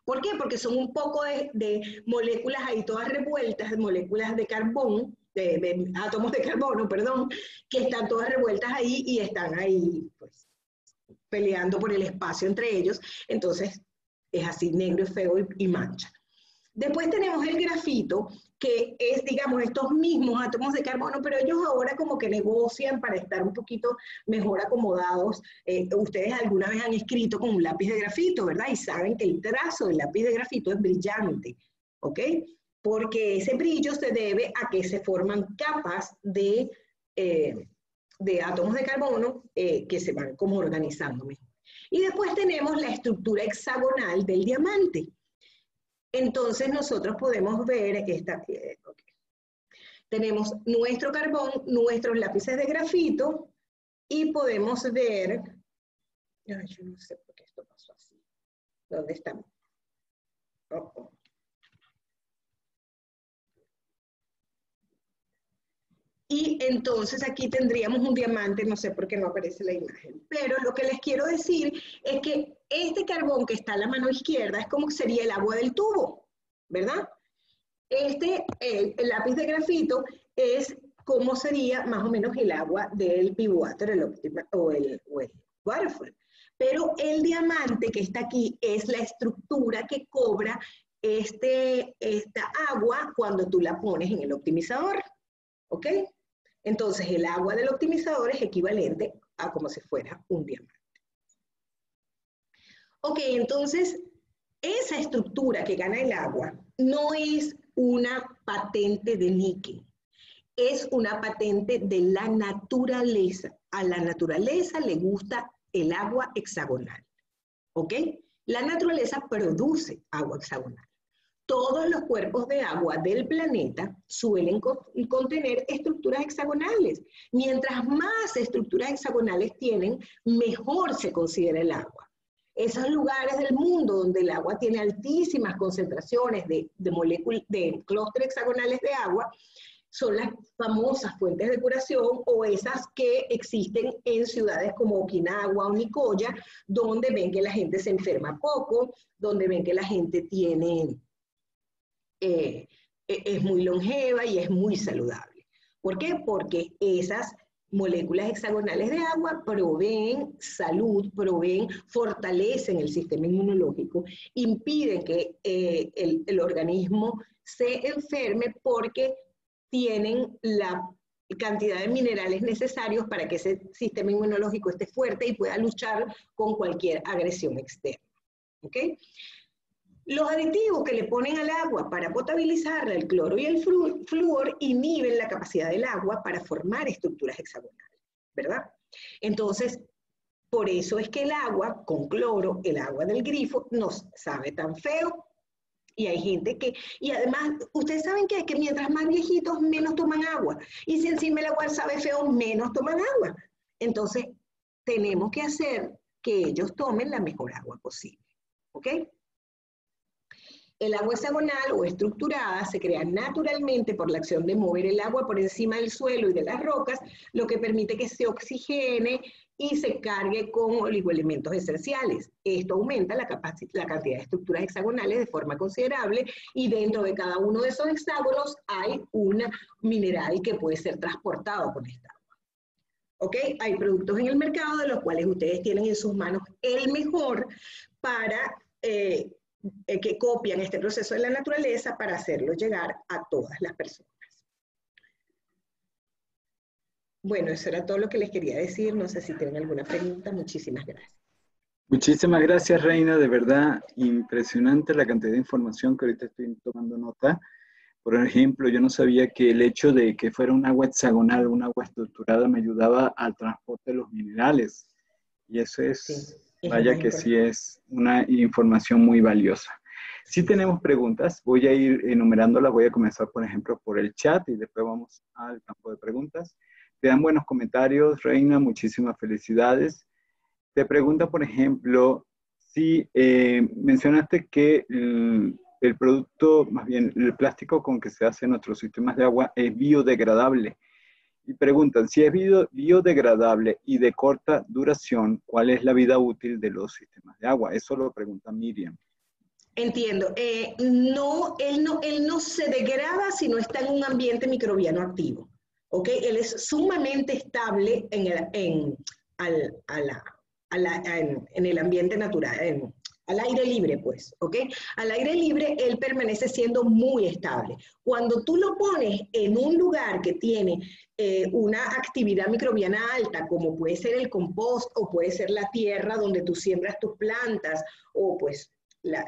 ¿Por qué? Porque son un poco de moléculas ahí todas revueltas, moléculas de carbón, átomos de carbono, perdón, que están todas revueltas ahí y están ahí pues, peleando por el espacio entre ellos. Entonces es así, negro, feo y mancha. Después tenemos el grafito, que es, digamos, estos mismos átomos de carbono, pero ellos ahora como que negocian para estar un poquito mejor acomodados. Ustedes alguna vez han escrito con un lápiz de grafito, ¿verdad? Y saben que el trazo del lápiz de grafito es brillante, ¿ok? Porque ese brillo se debe a que se forman capas de átomos de carbono que se van como organizando mejor. Y después tenemos la estructura hexagonal del diamante. Entonces nosotros podemos ver okay. Tenemos nuestro carbón, nuestros lápices de grafito y podemos ver, ay, yo no sé por qué esto pasó así. ¿Dónde estamos? Oh. Y entonces aquí tendríamos un diamante, no sé por qué no aparece la imagen, pero lo que les quiero decir es que este carbón que está a la mano izquierda es como sería el agua del tubo, ¿verdad? El lápiz de grafito es como sería más o menos el agua del Be Water, o el Waterfall. Pero el diamante que está aquí es la estructura que cobra esta agua cuando tú la pones en el optimizador. ¿Ok? Entonces el agua del optimizador es equivalente a como si fuera un diamante. Ok, entonces esa estructura que gana el agua no es una patente de níquel, es una patente de la naturaleza. A la naturaleza le gusta el agua hexagonal. ¿Ok? La naturaleza produce agua hexagonal. Todos los cuerpos de agua del planeta suelen contener estructuras hexagonales. Mientras más estructuras hexagonales tienen, mejor se considera el agua. Esos lugares del mundo donde el agua tiene altísimas concentraciones de clústeres hexagonales de agua, son las famosas fuentes de curación, o esas que existen en ciudades como Okinawa o Nicoya, donde ven que la gente se enferma poco, donde ven que la gente es muy longeva y es muy saludable. ¿Por qué? Porque esas moléculas hexagonales de agua proveen salud, fortalecen el sistema inmunológico, impiden que el organismo se enferme porque tienen la cantidad de minerales necesarios para que ese sistema inmunológico esté fuerte y pueda luchar con cualquier agresión externa. ¿Ok? Los aditivos que le ponen al agua para potabilizarla, el cloro y el flúor, inhiben la capacidad del agua para formar estructuras hexagonales, ¿verdad? Entonces, por eso es que el agua con cloro, el agua del grifo, nos sabe tan feo. Y hay gente y además, ustedes saben que mientras más viejitos, menos toman agua. Y si encima el agua sabe feo, menos toman agua. Entonces, tenemos que hacer que ellos tomen la mejor agua posible, ¿ok? El agua hexagonal o estructurada se crea naturalmente por la acción de mover el agua por encima del suelo y de las rocas, lo que permite que se oxigene y se cargue con oligoelementos esenciales. Esto aumenta la cantidad de estructuras hexagonales de forma considerable, y dentro de cada uno de esos hexágonos hay un mineral que puede ser transportado por esta agua. ¿Ok? Hay productos en el mercado de los cuales ustedes tienen en sus manos el mejor para que copian este proceso de la naturaleza para hacerlo llegar a todas las personas. Bueno, eso era todo lo que les quería decir. No sé si tienen alguna pregunta. Muchísimas gracias. Muchísimas gracias, Reina. De verdad, impresionante la cantidad de información que ahorita estoy tomando nota. Por ejemplo, yo no sabía que el hecho de que fuera un agua hexagonal, un agua estructurada, me ayudaba al transporte de los minerales. Y eso es, Sí, vaya que sí es una información muy valiosa. Sí tenemos preguntas, voy a ir enumerándolas, voy a comenzar, por ejemplo, por el chat y después vamos al campo de preguntas. Te dan buenos comentarios, Reina, muchísimas felicidades. Te pregunta, por ejemplo, si mencionaste que el producto, más bien el plástico con que se hacen nuestros sistemas de agua es biodegradable. Y preguntan, si es biodegradable y de corta duración, ¿cuál es la vida útil de los sistemas de agua? Eso lo pregunta Miriam. Entiendo. Él no se degrada si no está en un ambiente microbiano activo. ¿Ok? Él es sumamente estable en el ambiente natural, al aire libre, pues, ¿ok? Al aire libre, él permanece siendo muy estable. Cuando tú lo pones en un lugar que tiene una actividad microbiana alta, como puede ser el compost, o puede ser la tierra donde tú siembras tus plantas, o pues la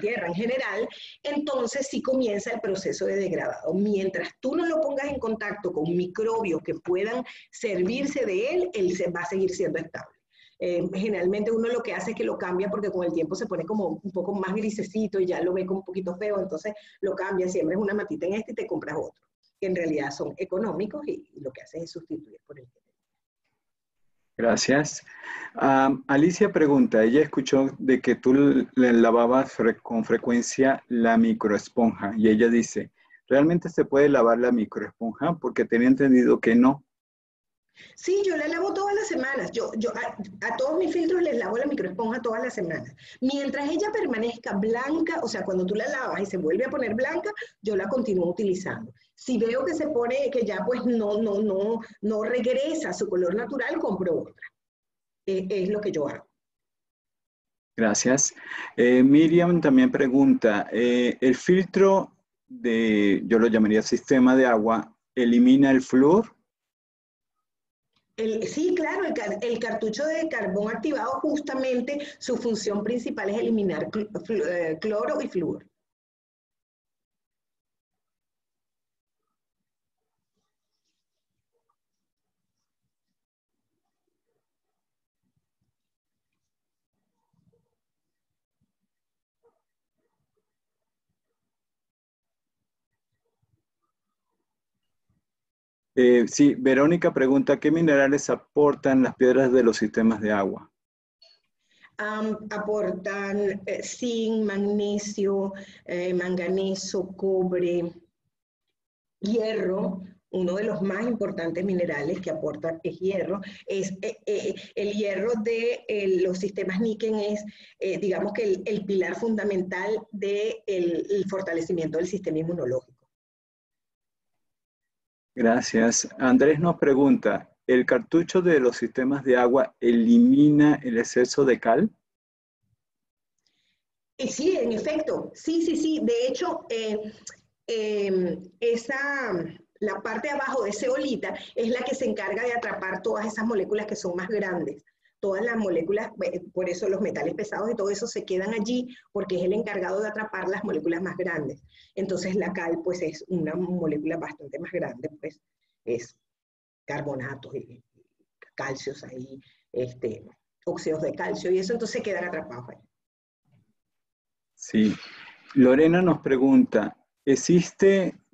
tierra en general, entonces sí comienza el proceso de degradado. Mientras tú no lo pongas en contacto con microbios que puedan servirse de él va a seguir siendo estable. Generalmente uno lo que hace es que lo cambia porque con el tiempo se pone como un poco más grisecito y ya lo ve como un poquito feo, entonces lo cambia, siembras una matita en este y te compras otro, que en realidad son económicos y lo que haces es sustituir por el. Gracias. Alicia pregunta, ella escuchó de que tú le lavabas con frecuencia la microesponja y ella dice, ¿Realmente se puede lavar la microesponja? Porque tenía entendido que no. Sí, yo la lavo todas las semanas. A todos mis filtros les lavo la microesponja todas las semanas. Mientras ella permanezca blanca, o sea, cuando tú la lavas y se vuelve a poner blanca, yo la continúo utilizando. Si veo que se pone, que ya pues no regresa a su color natural, compro otra. Es lo que yo hago. Gracias. Miriam también pregunta, ¿el filtro yo lo llamaría sistema de agua, elimina el flúor? Sí, claro, el cartucho de carbón activado, justamente su función principal es eliminar cloro y flúor. Sí, Verónica pregunta, ¿qué minerales aportan las piedras de los sistemas de agua? Aportan zinc, magnesio, manganeso, cobre, hierro. Uno de los más importantes minerales que aporta es hierro. El hierro de los sistemas níquel es, digamos que el pilar fundamental del fortalecimiento del sistema inmunológico. Gracias. Andrés nos pregunta, ¿el cartucho de los sistemas de agua elimina el exceso de cal? Sí, en efecto, sí. De hecho, la parte de abajo de esa olita es la que se encarga de atrapar todas esas moléculas que son más grandes. Todas las moléculas, por eso los metales pesados y todo eso se quedan allí, porque es el encargado de atrapar las moléculas más grandes. Entonces la cal, pues es una molécula bastante más grande, pues es carbonatos y calcios ahí, óxidos de calcio, y eso entonces quedan atrapados ahí. Sí. Lorena nos pregunta,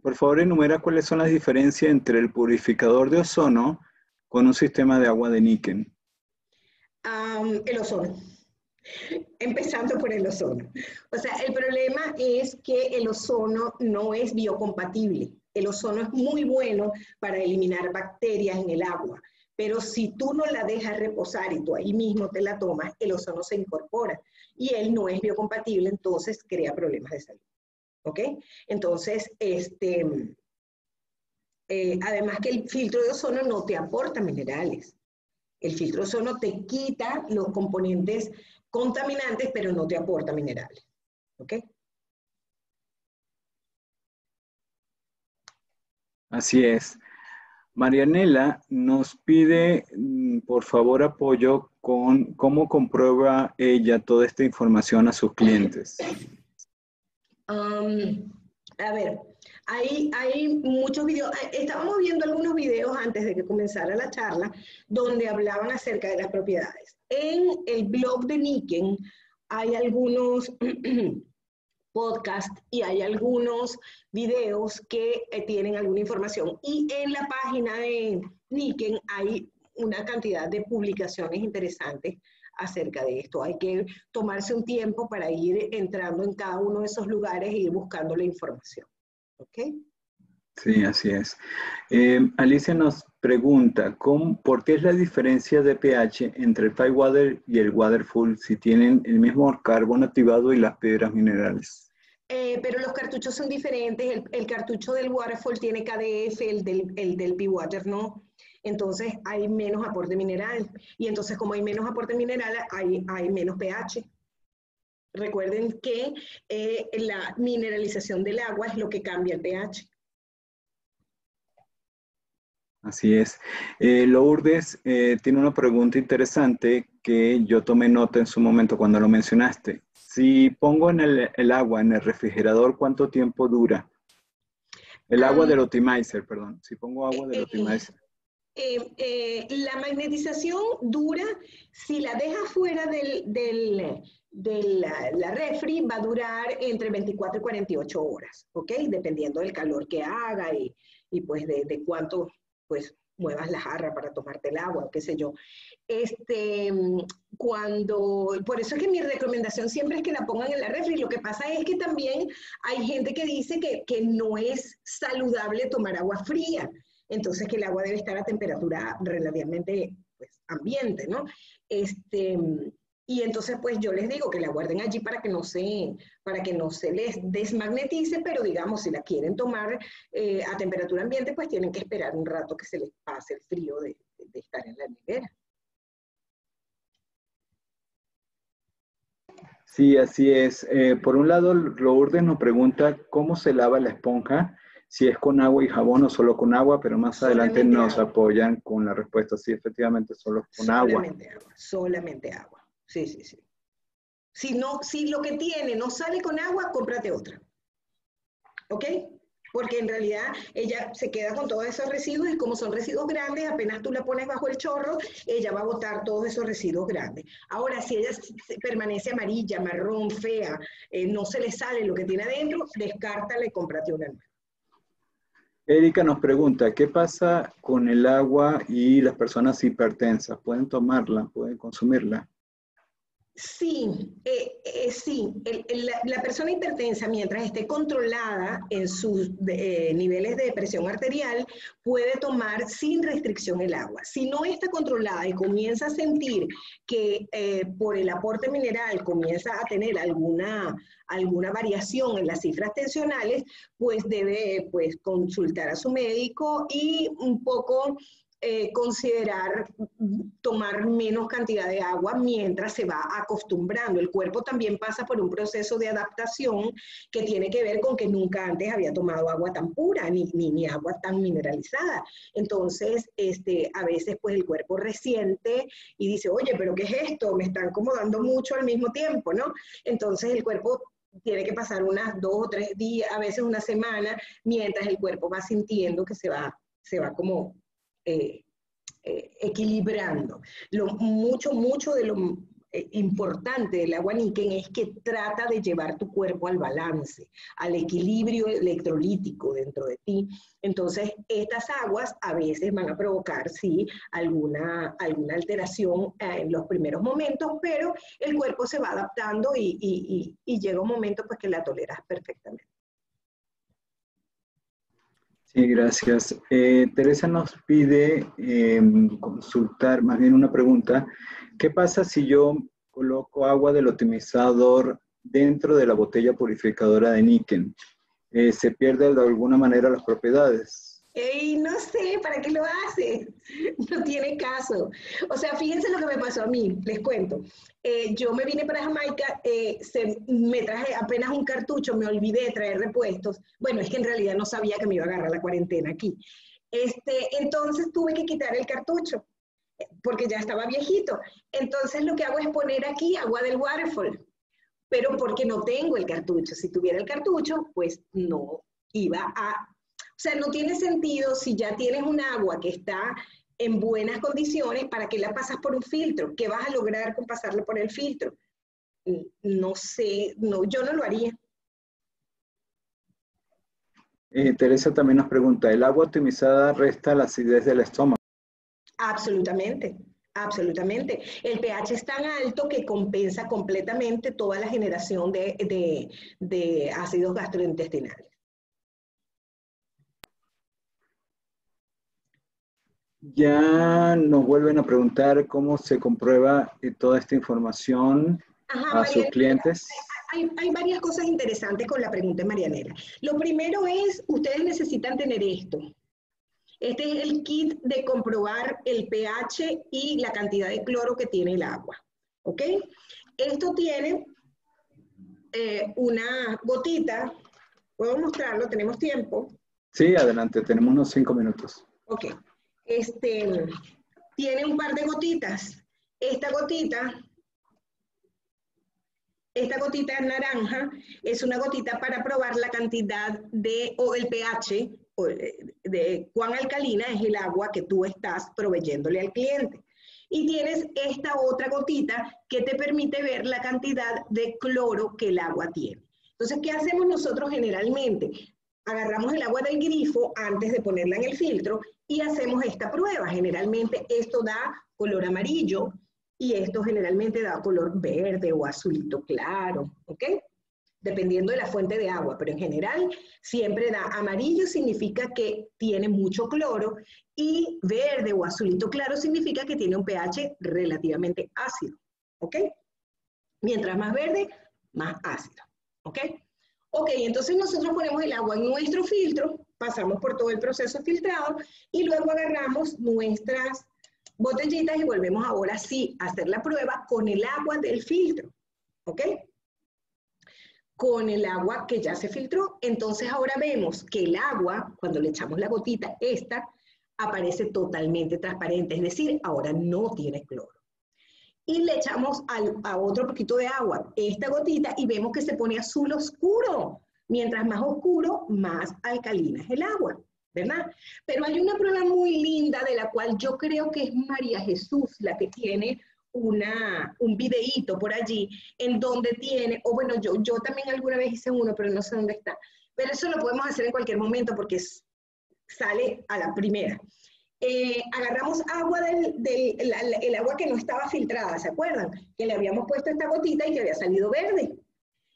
por favor enumera cuáles son las diferencias entre el purificador de ozono con un sistema de agua de níquel. El ozono. Empezando por el ozono. O sea, el problema es que el ozono no es biocompatible. El ozono es muy bueno para eliminar bacterias en el agua, pero si tú no la dejas reposar y tú ahí mismo te la tomas, el ozono se incorpora y él no es biocompatible, entonces crea problemas de salud. ¿Ok? Entonces, además que el filtro de ozono no te aporta minerales. El filtro de ozono te quita los componentes contaminantes, pero no te aporta minerales. ¿Ok? Así es. Marianela nos pide, por favor, apoyo con cómo comprueba ella toda esta información a sus clientes. A ver, hay muchos videos. Estábamos viendo algunos videos antes de que comenzara la charla donde hablaban acerca de las propiedades. En el blog de Niken hay algunos podcast y hay algunos videos que tienen alguna información. Y en la página de Niken hay una cantidad de publicaciones interesantes acerca de esto. Hay que tomarse un tiempo para ir entrando en cada uno de esos lugares e ir buscando la información. ¿Ok? Sí, así es. Alicia nos pregunta, ¿por qué es la diferencia de pH entre el Firewater y el Waterfall si tienen el mismo carbono activado y las piedras minerales? Pero los cartuchos son diferentes. El cartucho del Waterfall tiene KDF, el del P-Water no. Entonces hay menos aporte mineral. Y entonces como hay menos aporte mineral, hay menos pH. Recuerden que la mineralización del agua es lo que cambia el pH. Así es. Lourdes tiene una pregunta interesante que yo tomé nota en su momento cuando lo mencionaste. Si pongo en el agua en el refrigerador, ¿cuánto tiempo dura? El agua del optimizer, perdón. Si pongo agua del optimizer. La magnetización dura, si la dejas fuera de la refri, va a durar entre 24 y 48 horas, ¿ok? Dependiendo del calor que haga y pues de cuánto, pues, muevas la jarra para tomarte el agua, qué sé yo. Por eso es que mi recomendación siempre es que la pongan en la refri. Lo que pasa es que también hay gente que dice que no es saludable tomar agua fría, entonces que el agua debe estar a temperatura relativamente pues, ambiente, ¿no? Y entonces pues yo les digo que la guarden allí para que no se les desmagnetice, pero digamos, si la quieren tomar a temperatura ambiente, pues tienen que esperar un rato que se les pase el frío de estar en la nevera. Sí, así es. Por un lado, Lourdes nos pregunta cómo se lava la esponja, si es con agua y jabón o solo con agua, pero más adelante Solamente nos agua. apoyan con la respuesta. Sí, efectivamente, solo con agua. Solamente agua. Sí, sí, sí. Si lo que tiene no sale con agua, cómprate otra. ¿Ok? Porque en realidad ella se queda con todos esos residuos y como son residuos grandes, apenas tú la pones bajo el chorro, ella va a botar todos esos residuos grandes. Ahora, si ella permanece amarilla, marrón, fea, no se le sale lo que tiene adentro, descártala y cómprate una nueva. Erika nos pregunta, ¿qué pasa con el agua y las personas hipertensas? ¿Pueden tomarla? ¿Pueden consumirla? Sí, sí. La persona hipertensa, mientras esté controlada en sus niveles de presión arterial, puede tomar sin restricción el agua. Si no está controlada y comienza a sentir que por el aporte mineral comienza a tener alguna variación en las cifras tensionales, pues debe pues, consultar a su médico y un poco considerar tomar menos cantidad de agua mientras se va acostumbrando. El cuerpo también pasa por un proceso de adaptación que tiene que ver con que nunca antes había tomado agua tan pura ni agua tan mineralizada. Entonces, a veces pues el cuerpo resiente y dice, oye, pero ¿qué es esto? Me están como dando mucho al mismo tiempo, ¿no? Entonces el cuerpo tiene que pasar unas 2 o 3 días, a veces una semana, mientras el cuerpo va sintiendo que se va como equilibrando. Mucho de lo importante del agua Niken es que trata de llevar tu cuerpo al balance, al equilibrio electrolítico dentro de ti. Entonces, estas aguas a veces van a provocar, sí, alguna alteración en los primeros momentos, pero el cuerpo se va adaptando y llega un momento pues que la toleras perfectamente. Sí, gracias. Teresa nos pide consultar, más bien una pregunta. ¿Qué pasa si yo coloco agua del optimizador dentro de la botella purificadora de níquel? ¿Se pierde de alguna manera las propiedades? No sé, ¿para qué lo haces? No tiene caso. O sea, fíjense lo que me pasó a mí, les cuento. Yo me vine para Jamaica, me traje apenas un cartucho, me olvidé de traer repuestos. Bueno, es que en realidad no sabía que me iba a agarrar la cuarentena aquí. Entonces tuve que quitar el cartucho, porque ya estaba viejito. Entonces lo que hago es poner aquí agua del waterfall, pero porque no tengo el cartucho. Si tuviera el cartucho, pues no iba a... O sea, no tiene sentido si ya tienes un agua que está en buenas condiciones, ¿para qué la pasas por un filtro? ¿Qué vas a lograr con pasarlo por el filtro? No sé, no, yo no lo haría. Teresa también nos pregunta, ¿el agua optimizada resta la acidez del estómago? Absolutamente, absolutamente. El pH es tan alto que compensa completamente toda la generación de ácidos gastrointestinales. Ya nos vuelven a preguntar cómo se comprueba toda esta información a sus clientes. Hay varias cosas interesantes con la pregunta de Marianela. Lo primero es, ustedes necesitan tener esto. Este es el kit de comprobar el pH y la cantidad de cloro que tiene el agua. ¿Ok? Esto tiene una gotita. ¿Puedo mostrarlo? ¿Tenemos tiempo? Sí, adelante, tenemos unos 5 minutos. Ok. Tiene un par de gotitas. Esta gotita naranja es una gotita para probar la cantidad o el pH, de cuán alcalina es el agua que tú estás proveyéndole al cliente. Y tienes esta otra gotita que te permite ver la cantidad de cloro que el agua tiene. Entonces, ¿qué hacemos nosotros generalmente? Agarramos el agua del grifo antes de ponerla en el filtro y hacemos esta prueba. Generalmente esto da color amarillo y esto generalmente da color verde o azulito claro, ¿ok? Dependiendo de la fuente de agua, pero en general siempre da amarillo, significa que tiene mucho cloro, y verde o azulito claro significa que tiene un pH relativamente ácido, ¿ok? Mientras más verde, más ácido, ¿ok? Ok, entonces nosotros ponemos el agua en nuestro filtro, pasamos por todo el proceso de filtrado y luego agarramos nuestras botellitas y volvemos ahora sí a hacer la prueba con el agua del filtro, ¿ok? Con el agua que ya se filtró. Entonces ahora vemos que el agua, cuando le echamos la gotita, esta aparece totalmente transparente, es decir, ahora no tiene cloro. Y le echamos a otro poquito de agua esta gotita y vemos que se pone azul oscuro. Mientras más oscuro, más alcalina es el agua, ¿verdad? Pero hay una prueba muy linda de la cual yo creo que es María Jesús la que tiene un videíto por allí en donde tiene, o bueno, yo también alguna vez hice uno, pero no sé dónde está. Pero eso lo podemos hacer en cualquier momento porque sale a la primera. Agarramos agua el agua que no estaba filtrada, ¿se acuerdan? Que le habíamos puesto esta gotita y que había salido verde.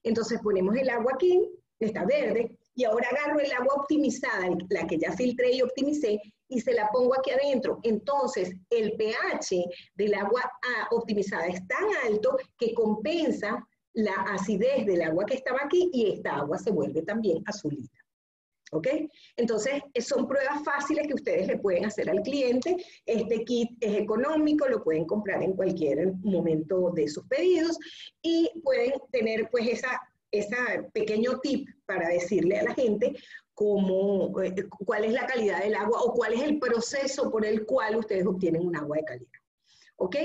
Entonces ponemos el agua aquí, está verde, y ahora agarro el agua optimizada, la que ya filtré y optimicé, y se la pongo aquí adentro. Entonces el pH del agua optimizada es tan alto que compensa la acidez del agua que estaba aquí y esta agua se vuelve también azulita. ¿Ok? Entonces, son pruebas fáciles que ustedes le pueden hacer al cliente. Este kit es económico, lo pueden comprar en cualquier momento de sus pedidos y pueden tener pues ese pequeño tip para decirle a la gente cuál es la calidad del agua o cuál es el proceso por el cual ustedes obtienen un agua de calidad. ¿Ok?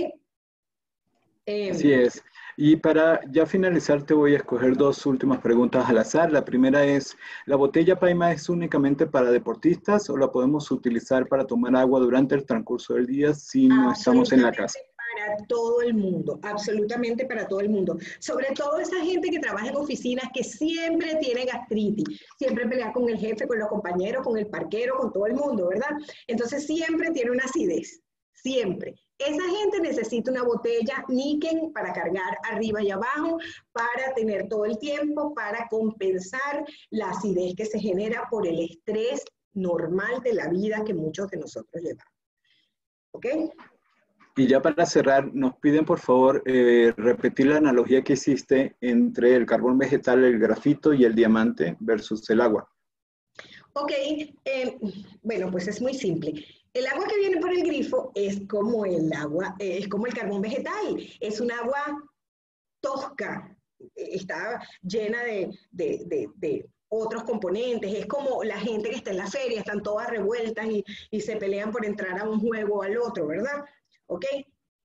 Así es. Y para ya finalizar, te voy a escoger dos últimas preguntas al azar. La primera es, ¿la botella Paima es únicamente para deportistas o la podemos utilizar para tomar agua durante el transcurso del día si no estamos en la casa? Para todo el mundo, absolutamente para todo el mundo. Sobre todo esa gente que trabaja en oficinas que siempre tiene gastritis, siempre pelea con el jefe, con los compañeros, con el parquero, con todo el mundo, ¿verdad? Entonces siempre tiene una acidez, siempre. Esa gente necesita una botella Niken para cargar arriba y abajo, para tener todo el tiempo, para compensar la acidez que se genera por el estrés normal de la vida que muchos de nosotros llevamos. ¿Ok? Y ya para cerrar, nos piden por favor repetir la analogía que hiciste entre el carbón vegetal, el grafito y el diamante versus el agua. Ok, bueno, pues es muy simple. El agua que viene por el grifo es como el agua, es como el carbón vegetal, es un agua tosca, está llena de otros componentes, es como la gente que está en la feria, están todas revueltas y se pelean por entrar a un juego o al otro, ¿verdad? ¿Ok?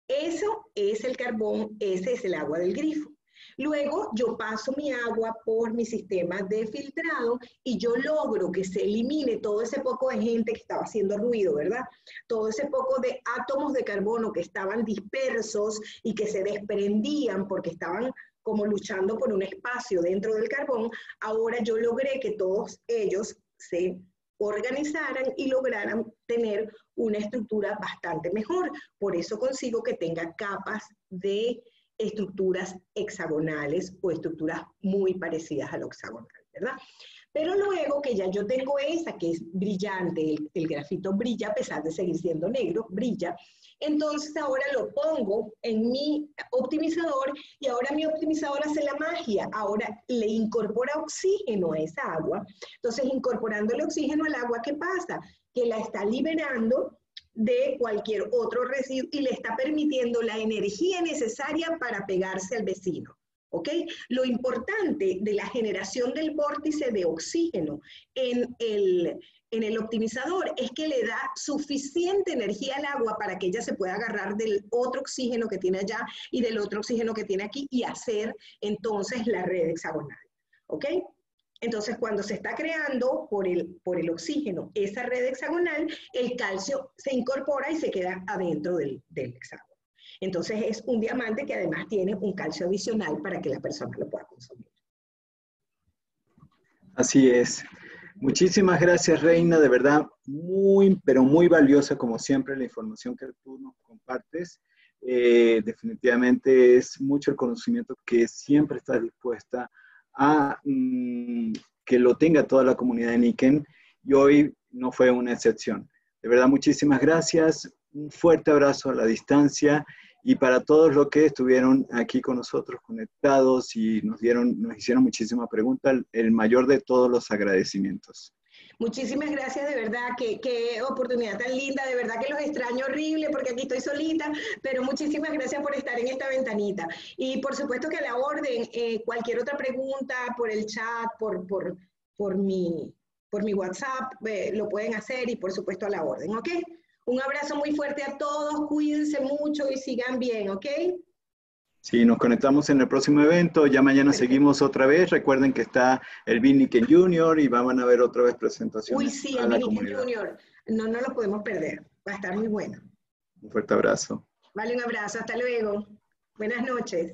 Eso es el carbón, ese es el agua del grifo. Luego yo paso mi agua por mi sistema de filtrado y yo logro que se elimine todo ese poco de gente que estaba haciendo ruido, ¿verdad? Todo ese poco de átomos de carbono que estaban dispersos y que se desprendían porque estaban como luchando por un espacio dentro del carbón. Ahora yo logré que todos ellos se organizaran y lograran tener una estructura bastante mejor. Por eso consigo que tenga capas de estructuras hexagonales o estructuras muy parecidas al hexagonal, ¿verdad? Pero luego que ya yo tengo esa que es brillante, el grafito brilla a pesar de seguir siendo negro, brilla, entonces ahora lo pongo en mi optimizador y ahora mi optimizador hace la magia, ahora le incorpora oxígeno a esa agua. Entonces incorporando el oxígeno al agua, ¿qué pasa? Que la está liberando de cualquier otro residuo y le está permitiendo la energía necesaria para pegarse al vecino. ¿Ok? Lo importante de la generación del vórtice de oxígeno en el optimizador es que le da suficiente energía al agua para que ella se pueda agarrar del otro oxígeno que tiene allá y del otro oxígeno que tiene aquí y hacer entonces la red hexagonal. ¿Ok? Entonces, cuando se está creando por el oxígeno esa red hexagonal, el calcio se incorpora y se queda adentro del hexágono. Entonces, es un diamante que además tiene un calcio adicional para que la persona lo pueda consumir. Así es. Muchísimas gracias, Reina, de verdad, muy, pero muy valiosa como siempre la información que tú nos compartes. Definitivamente es mucho el conocimiento que siempre estás dispuesta a que lo tenga toda la comunidad de Nikken, y hoy no fue una excepción. De verdad, muchísimas gracias, un fuerte abrazo a la distancia, y para todos los que estuvieron aquí con nosotros conectados y nos hicieron muchísimas preguntas, el mayor de todos los agradecimientos. Muchísimas gracias, de verdad, qué oportunidad tan linda, de verdad que los extraño horrible porque aquí estoy solita, pero muchísimas gracias por estar en esta ventanita. Y por supuesto que a la orden, cualquier otra pregunta por el chat, por mi WhatsApp, lo pueden hacer y por supuesto a la orden, ¿ok? Un abrazo muy fuerte a todos, cuídense mucho y sigan bien, ¿ok? Sí, nos conectamos en el próximo evento. Ya mañana Perfecto. Seguimos otra vez. Recuerden que está el Big Nikken Junior y van a ver otra vez Uy, presentaciones sí, a el la Binique comunidad. Junior. No lo podemos perder. Va a estar muy bueno. Un fuerte abrazo. Vale, un abrazo. Hasta luego. Buenas noches.